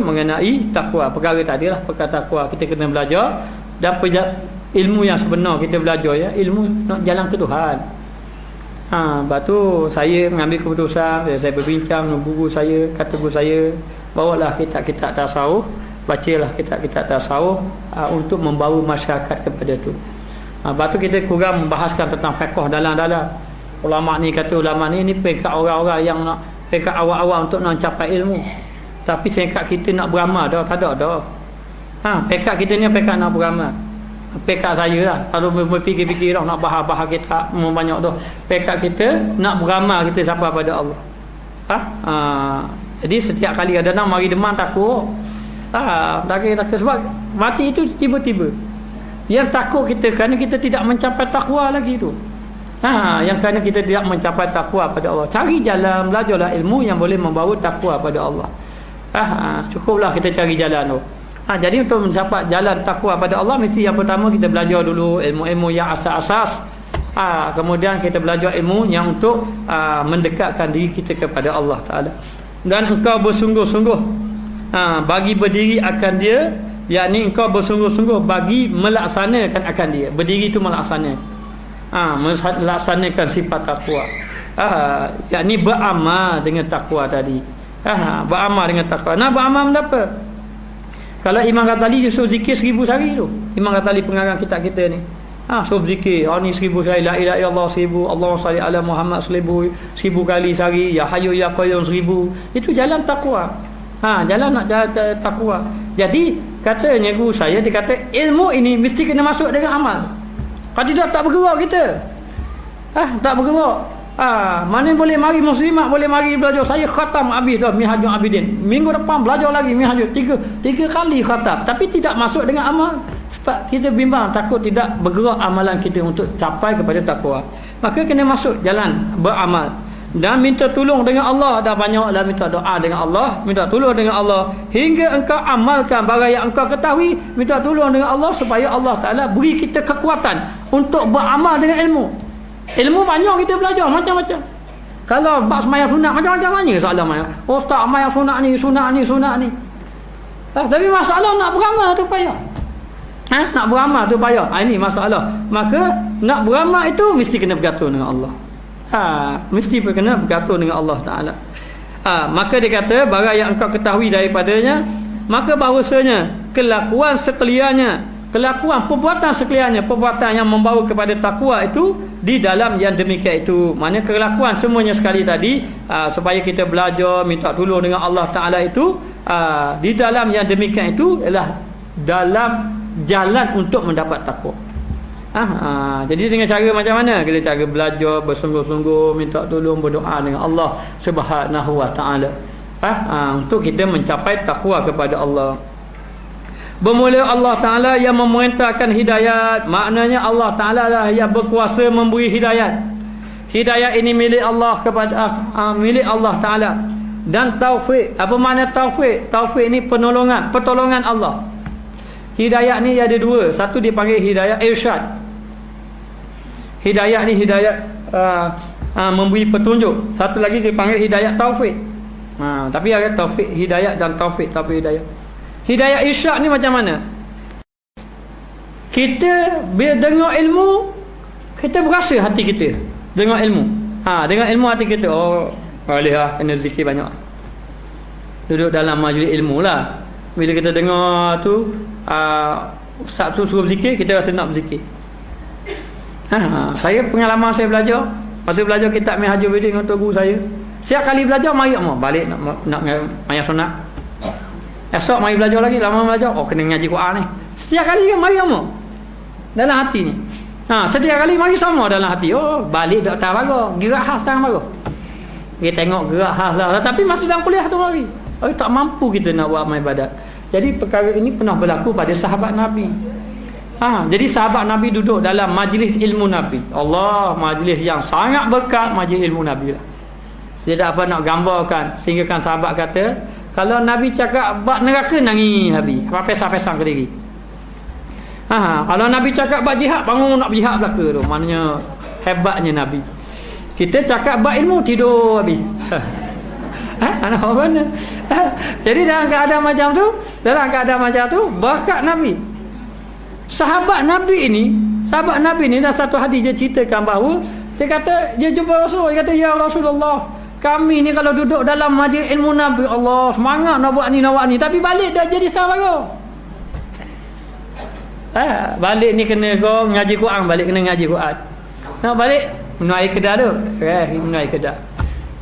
mengenai takwa. Perkara tadi lah perkara takwa, kita kena belajar, dan ilmu yang sebenar kita belajar, ya, ilmu nak jalan ke Tuhan. Lepas tu saya mengambil keputusan, saya berbincang dengan guru saya, kata guru saya, bawalah kitab-kitab tasawuf, bacalah kitab-kitab tasawuf untuk membawa masyarakat kepada tu. Lepas tu kita kurang membahaskan tentang fiqh dalam-dalam. Ulama ni kata ulama ni pekat orang-orang yang nak pekat awal-awal untuk nak capai ilmu. Tapi pekat kita nak beramal dah, tak ada dah. Pekat kita ni pekat nak beramal. Pekat saya lah, kalau berfikir-fikir dah nak bahas-bahas kita banyak dah. Pekat kita nak beramal, kita sampai pada Allah. Jadi setiap kali ada nak mari demam takut. Takut sebab mati itu tiba-tiba. Yang takut kita kerana kita tidak mencapai takwa lagi tu. Yang kerana kita tidak mencapai takwa pada Allah. Cari jalan, belajarlah ilmu yang boleh membawa takwa pada Allah. Cukuplah kita cari jalan tu. Jadi untuk mencapai jalan takwa pada Allah, mesti yang pertama kita belajar dulu ilmu-ilmu yang asas-asas. Kemudian kita belajar ilmu yang untuk mendekatkan diri kita kepada Allah Ta'ala. Dan engkau bersungguh-sungguh bagi berdiri akan dia, yakni engkau bersungguh-sungguh bagi melaksanakan akan dia. Berdiri itu melaksanakan, melaksanakan sifat takwa, yakni beramal dengan takwa tadi. Beramal dengan takwa. Nak beramal apa? Kalau Imam Ghazali suruh zikir 1000 sehari tu, Imam Ghazali pengarang kitab kita ni, suruh zikir ni 1000 sehari, la ilaha illallah 1000, Allahumma salli ala Muhammad 1000 kali sehari, ya hayyu ya qayyum 1000. Itu jalan takwa. Jalan nak jalan takwa. Jadi katanya guru saya, dia kata ilmu ini mesti kena masuk dengan amal. Kalau tidak tak bergerak kita. Tak bergerak. Mana boleh mari muslimat, boleh mari belajar. Saya khatam habis dah Minhajul Abidin. Minggu depan belajar lagi Minhajul, tiga kali khatam, tapi tidak masuk dengan amal. Sebab kita bimbang, takut tidak bergerak amalan kita untuk capai kepada takwa. Maka kena masuk jalan beramal dan minta tolong dengan Allah. Dah banyaklah minta doa dengan Allah, minta tolong dengan Allah hingga engkau amalkan barang yang engkau ketahui. Minta tolong dengan Allah supaya Allah Ta'ala beri kita kekuatan untuk beramal dengan ilmu. Ilmu banyak kita belajar macam-macam. Kalau bab sembahyang sunat macam-macam banyak soalan banyak. Ustaz, sembahyang sunat ni. Tapi masalah nak beramal tu payah. Nak beramal tu payah. Ini masalah. Maka nak beramal itu mesti kena bergantung dengan Allah. Mesti kena bergantung dengan Allah Ta'ala. Maka dia kata barang yang engkau ketahui daripadanya, maka bahawasanya kelakuan sekaliannya, kelakuan perbuatan sekaliannya, perbuatan yang membawa kepada takwa itu di dalam yang demikian itu. Maknanya kelakuan semuanya sekali tadi, supaya kita belajar minta tolong dengan Allah Ta'ala itu, di dalam yang demikian itu ialah dalam jalan untuk mendapat takwa. Jadi dengan cara macam mana? Kita cara belajar bersungguh-sungguh, minta tolong, berdoa dengan Allah Subhanahu Wa Ta'ala, untuk kita mencapai takwa kepada Allah. Bermula Allah Ta'ala yang memerintahkan hidayat. Maknanya Allah Ta'ala lah yang berkuasa memberi hidayat. Hidayat ini milik Allah kepada milik Allah Ta'ala. Dan taufik. Apa makna taufik? Taufik ini pertolongan Allah. Hidayat ni ada dua. Satu dipanggil hidayat irsyad. Hidayat ni hidayat memberi petunjuk. Satu lagi dipanggil hidayat taufik. Tapi ada taufik hidayat dan taufik tapi hidayat. Hidayah irsyad ni macam mana? Kita bila dengar ilmu, kita berasa hati kita dengar ilmu. Dengar ilmu hati kita, boleh lah, kena zikir banyak. Duduk dalam majlis ilmu lah. Bila kita dengar tu ustaz tu suruh berzikir, kita rasa nak berzikir. Saya pengalaman saya belajar, masa belajar kitab Minhajul Abidin untuk guru saya, setiap kali belajar mari balik nak mayat sunat. Esok mari belajar lagi, lama belajar, kena ngaji Quran ni. Setiap kali kan mari sama dalam hati ni. Setiap kali mari sama dalam hati. Balik tak tahu bagus, gerak khas tangan bagus. Kita tengok gerak khas lah, tapi masih dalam kuliah tu mari. Tak mampu kita nak buat amal ibadat. Jadi perkara ini pernah berlaku pada sahabat Nabi. Jadi sahabat Nabi duduk dalam majlis ilmu Nabi. Allah, majlis yang sangat berkat, majlis ilmu Nabi lah. Dia tak apa nak gambarkan, sehingga kan sahabat kata, kalau Nabi cakap bab neraka, nangis Nabi, pesang-pesang ke diri. Kalau Nabi cakap bab jihad, bangun nak berjihad belaka tu. Maknanya hebatnya Nabi. Kita cakap bab ilmu, tidur habis. Anak orang mana? Jadi dalam keadaan macam tu, berkat Nabi. Sahabat Nabi ini dalam satu hadis dia ceritakan bahawa dia kata, dia jumpa Rasul, dia kata, ya Rasulullah, kami ni kalau duduk dalam majlis ilmu Nabi, Allah semangat nak buat ni, tapi balik dah jadi setengah baru. Balik ni kena kau ngaji Quran, balik kena ngaji Quran. Nak balik minum air kedah tu. Minum air kedah.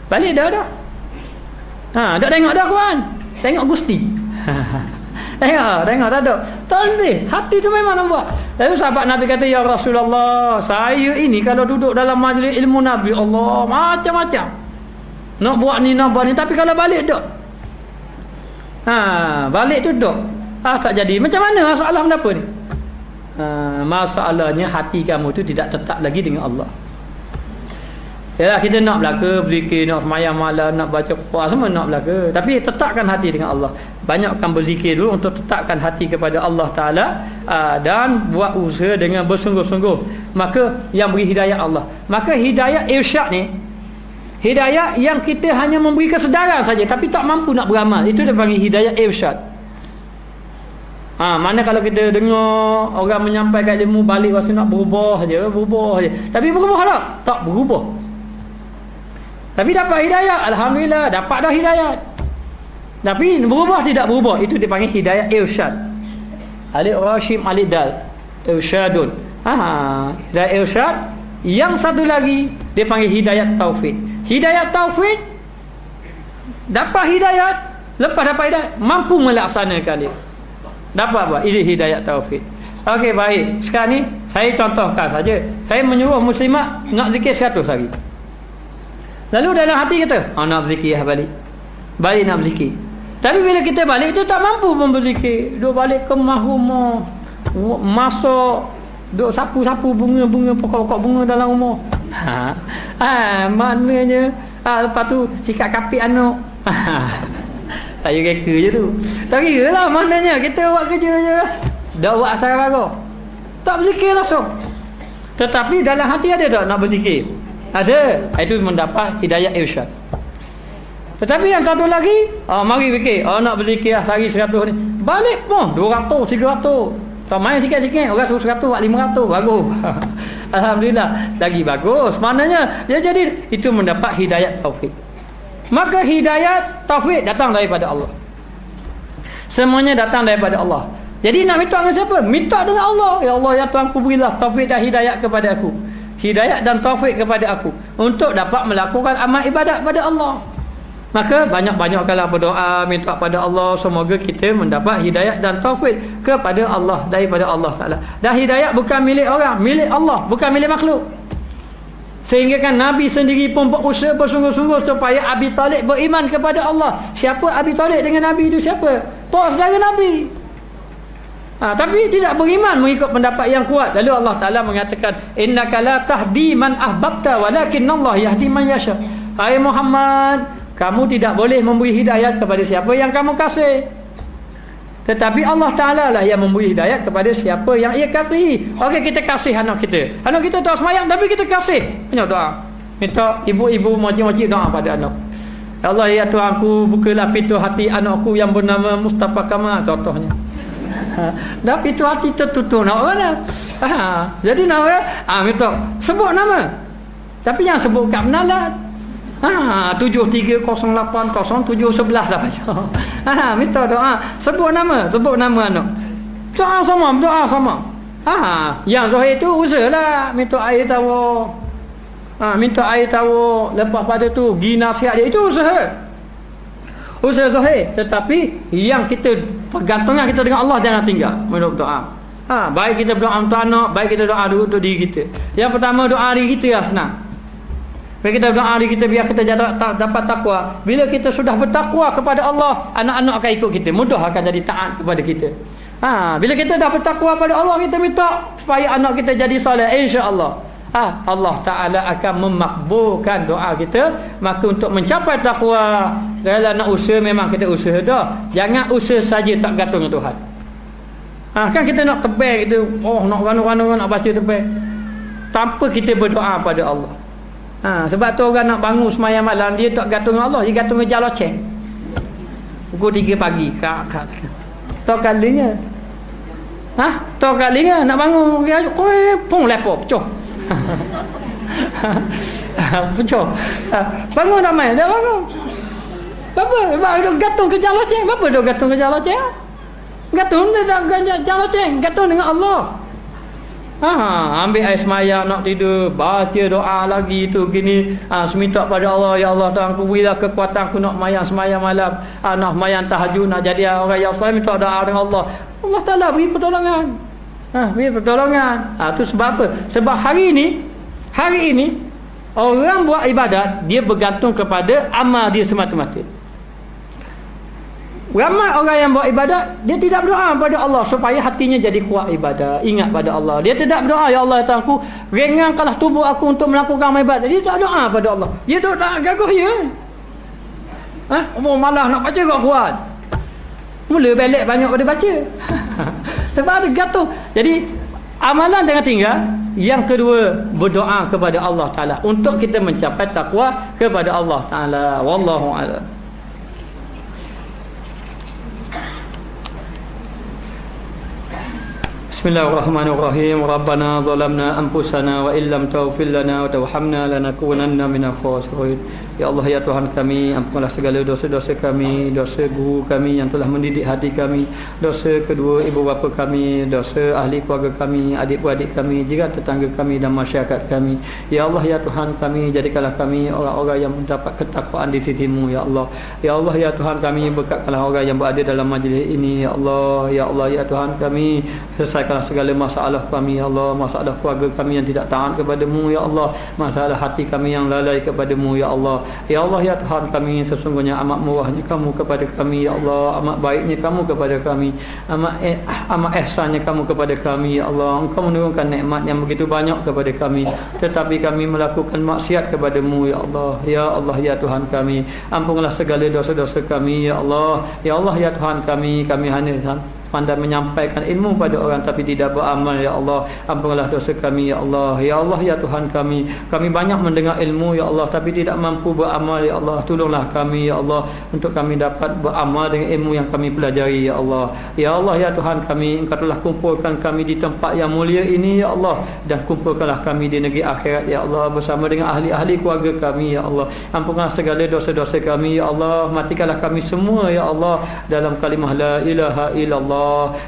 Balik dah. Tak tengok dah Quran. Tengok Gusti. Tengok tak ada. Tadi hati tu memang nak buat. Lalu sahabat Nabi kata, ya Rasulullah, saya ini kalau duduk dalam majlis ilmu Nabi, Allah macam-macam. Nak buat ni, tapi kalau balik tak. Balik tu tak. Tak jadi. Macam mana masalah kenapa ni? Masalahnya hati kamu tu tidak tetap lagi dengan Allah. Yalah, kita nak belaka, berzikir, nak semayang malam, nak baca Quran, semua nak belaka, tapi tetapkan hati dengan Allah. Banyakkan berzikir dulu untuk tetapkan hati kepada Allah Ta'ala, dan buat usaha dengan bersungguh-sungguh. Maka yang beri hidayah Allah. Maka hidayah irsyad ni, hidayah yang kita hanya memberi kesedaran saja tapi tak mampu nak beramal, itu dia panggil hidayah irsyad. Mana kalau kita dengar orang menyampaikan ilmu, balik rasa nak berubah je. Tapi berubah tak berubah. Tapi dapat hidayah, alhamdulillah, dapat dah hidayah. Tapi berubah tidak berubah, itu dipanggil hidayah irsyad. Alif Rashim alif dal, irsyadun. Hidayah irsyad. Yang satu lagi dia panggil hidayah taufik. Hidayah taufik, dapat hidayah, lepas dapat hidayah mampu melaksanakan dia. Dapat buat, ini hidayah taufik. Okey, baik. Sekarang ni saya contohkan saja. Saya menyuruh muslimat nak zikir 100 hari. Lalu dalam hati kita, nak berzikir balik nak berzikir. Tapi bila kita balik tu tak mampu pun berzikir. Duk balik ke rumah, masuk, duk sapu-sapu bunga-bunga, pokok-pokok bunga dalam rumah. Maknanya lepas tu sikat kapit anak. Saya reka je tu. Tak kira lah, maknanya kita buat kerja je, dah buat asal baru, tak berzikir langsung. Tetapi dalam hati ada tak nak berzikir? Ada. Itu mendapat hidayah irsyad. Tetapi yang satu lagi, mari fikir, nak berzikir sehari 100 ni, balik pun 200, 300. Tak main sikit-sikit, orang suruh 100, 500, bagus. Alhamdulillah, lagi bagus. Maknanya dia jadi itu mendapat hidayah taufik. Maka hidayah taufik datang daripada Allah. Semuanya datang daripada Allah. Jadi nak minta dengan siapa? Minta dengan Allah. Ya Allah, ya Tuhanku, berilah taufik dan hidayah kepada aku. Hidayah dan taufik kepada aku untuk dapat melakukan amal ibadat pada Allah. Maka banyak-banyakkanlah berdoa, minta pada Allah semoga kita mendapat hidayah dan taufik kepada Allah, daripada Allah Ta'ala. Dan hidayah bukan milik orang, milik Allah, bukan milik makhluk. Sehingga kan Nabi sendiri pun berusaha bersungguh-sungguh supaya Abi Talib beriman kepada Allah. Siapa Abi Talib dengan Nabi itu siapa? Pak saudara Nabi. Tapi tidak beriman mengikut pendapat yang kuat. Lalu Allah Ta'ala mengatakan, innaka la tahdi man ahbabta walakinallah yahdi man yasha. Hai Muhammad, kamu tidak boleh memberi hidayat kepada siapa yang kamu kasih, tetapi Allah Ta'ala lah yang memberi hidayat kepada siapa yang ia kasihi. Okey, kita kasih anak kita tak semayang, tapi kita kasih, banyak doa, minta ibu-ibu, makcik-makcik doa pada anak. Ya Allah, ya Tuhanku, bukalah pintu hati anakku yang bernama Mustafa Kamal, contohnya. Dah pintu hati tertutup nak mana? Jadi nak minta sebut nama, tapi yang sebut kat benalat. 73080711 dah baca. Minta doa, sebut nama anak. Doa sama. Yang zahir tu usahalah minta air tawar. Minta air tawar, lepas pada tu pergi nasihat dia, itu usaha zahir. Tetapi yang kita pergantungan kita dengan Allah jangan tinggal menurut doa. Baik kita berdoa untuk anak, baik kita doa untuk diri kita. Yang pertama, doa diri kita lah senang. Bila kita berdoa kita biar kita dapat takwa. Bila kita sudah bertakwa kepada Allah, anak-anak akan ikut kita, mudah akan jadi taat kepada kita. Bila kita dah bertakwa pada Allah, kita minta supaya anak kita jadi soleh, insya-Allah. Allah Ta'ala akan memakbulkan doa kita. Maka untuk mencapai takwa, kalau nak usaha memang kita usaha dah. Jangan usaha saja tak gantung dengan Tuhan. Kan kita nak tebal kita, nak rana-rana nak baca tebal tanpa kita berdoa pada Allah. Sebab tu orang nak bangun semayang malam, dia tak gantung dengan Allah, dia gantung dengan jaloceng. Pukul 3 pagi tak kalinya. Tak kalinya nak bangun, pung lepo pecoh. Pecoh. Bangun nak main, dah bangun. Apa? Dia gantung ke jaloceng. Apa dia gantung ke jaloceng? Gantung dia jaloceng, gantung dengan Allah. Ambil air semayang nak tidur, baca doa lagi tu gini, seminta pada Allah, ya Allah Tuhan aku berilah kekuatan aku nak semayang malam, nak semayang tahajud, nak jadi orang yang soleh, minta doa dengan Allah. Allah Ta'ala beri pertolongan. Beri pertolongan. Tu sebab apa? Sebab hari ini orang buat ibadat, dia bergantung kepada amal dia semata-mata. Ramai orang yang buat ibadat, dia tidak berdoa pada Allah supaya hatinya jadi kuat ibadat, ingat pada Allah. Dia tidak berdoa, ya Allah Tuhan aku ringankanlah tubuh aku untuk melakukan ibadat. Dia tak doa pada Allah. Dia tak gagah ya. Malah nak baca kok kuat. Mula balik banyak pada baca. Sebab ada gantung. Jadi amalan jangan tinggal. Yang kedua, berdoa kepada Allah Ta'ala untuk kita mencapai takwa kepada Allah Ta'ala. Wallahu a'lam. Bismillahirrahmanirrahim. Rabbana zalamna anfusana wa illam taghfir lana wa tarhamna lanakunanna minal khasirin. Ya Allah, ya Tuhan kami, ampunlah segala dosa-dosa kami, dosa guru kami yang telah mendidik hati kami, dosa kedua ibu bapa kami, dosa ahli keluarga kami, adik-beradik kami, jiran tetangga kami dan masyarakat kami. Ya Allah, ya Tuhan kami, jadikanlah kami orang-orang yang mendapat ketakwaan di sisi-Mu, ya Allah. Ya Allah, ya Tuhan kami, berkatkanlah orang yang berada dalam majlis ini, ya Allah. Ya Allah, ya Tuhan kami, selesaikanlah segala masalah kami, ya Allah. Masalah keluarga kami yang tidak taat kepada-Mu, ya Allah. Masalah hati kami yang lalai kepada-Mu, ya Allah. Ya Allah, ya Tuhan kami, sesungguhnya amat murahnya Kamu kepada kami, ya Allah. Amat baiknya Kamu kepada kami, amat ihsannya Kamu kepada kami, ya Allah. Engkau menurunkan nikmat yang begitu banyak kepada kami, tetapi kami melakukan maksiat kepada-Mu, ya Allah. Ya Allah, ya Tuhan kami, ampunlah segala dosa-dosa kami, ya Allah. Ya Allah, ya Tuhan kami hanya pandai menyampaikan ilmu pada orang tapi tidak beramal, ya Allah. Ampunlah dosa kami, ya Allah. Ya Allah, ya Tuhan kami banyak mendengar ilmu, ya Allah, tapi tidak mampu beramal, ya Allah. Tolonglah kami, ya Allah, untuk kami dapat beramal dengan ilmu yang kami pelajari, ya Allah. Ya Allah, ya Tuhan kami, Engkau telah kumpulkan kami di tempat yang mulia ini, ya Allah, dan kumpulkanlah kami di negeri akhirat, ya Allah, bersama dengan ahli-ahli keluarga kami, ya Allah. Ampunlah segala dosa-dosa kami, ya Allah. Matikanlah kami semua, ya Allah, dalam kalimah la ilaha illallah.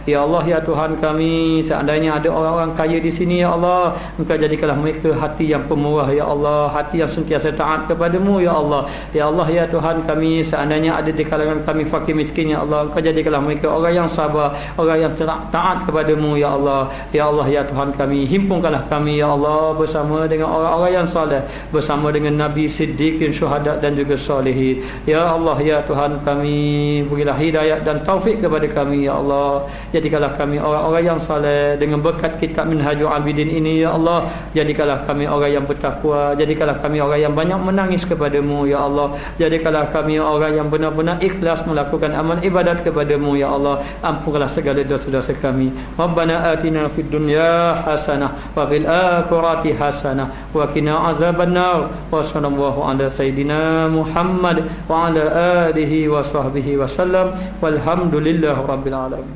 Ya Allah, ya Tuhan kami, seandainya ada orang-orang kaya di sini, ya Allah, Engkau jadikanlah mereka hati yang pemurah, ya Allah, hati yang sentiasa taat kepada-Mu, ya Allah. Ya Allah, ya Tuhan kami, seandainya ada di kalangan kami fakir miskin, ya Allah, Engkau jadikanlah mereka orang yang sabar, orang yang taat kepada-Mu, ya Allah. Ya Allah, ya Tuhan kami, himpunkanlah kami, ya Allah, bersama dengan orang-orang yang soleh, bersama dengan Nabi, Siddiqin, Syuhada dan juga Salihin. Ya Allah, ya Tuhan kami, berilah hidayah dan taufik kepada kami, ya Allah. Jadikanlah kami orang-orang yang saleh dengan berkat kitab Minhajul Abidin ini, ya Allah. Jadikanlah kami orang yang bertakwa, jadikanlah kami orang yang banyak menangis kepada-Mu, ya Allah. Jadikanlah kami orang yang benar-benar ikhlas melakukan amal ibadat kepada-Mu, ya Allah. Ampunlah segala dosa-dosa kami. Rabbana atina fid dunya hasanah wa fil akhirati hasanah wa qina azabannar. Wa sallallahu ala sayidina Muhammad wa ala alihi wa sahbihi wa sallam. Walhamdulillahirabbil alamin.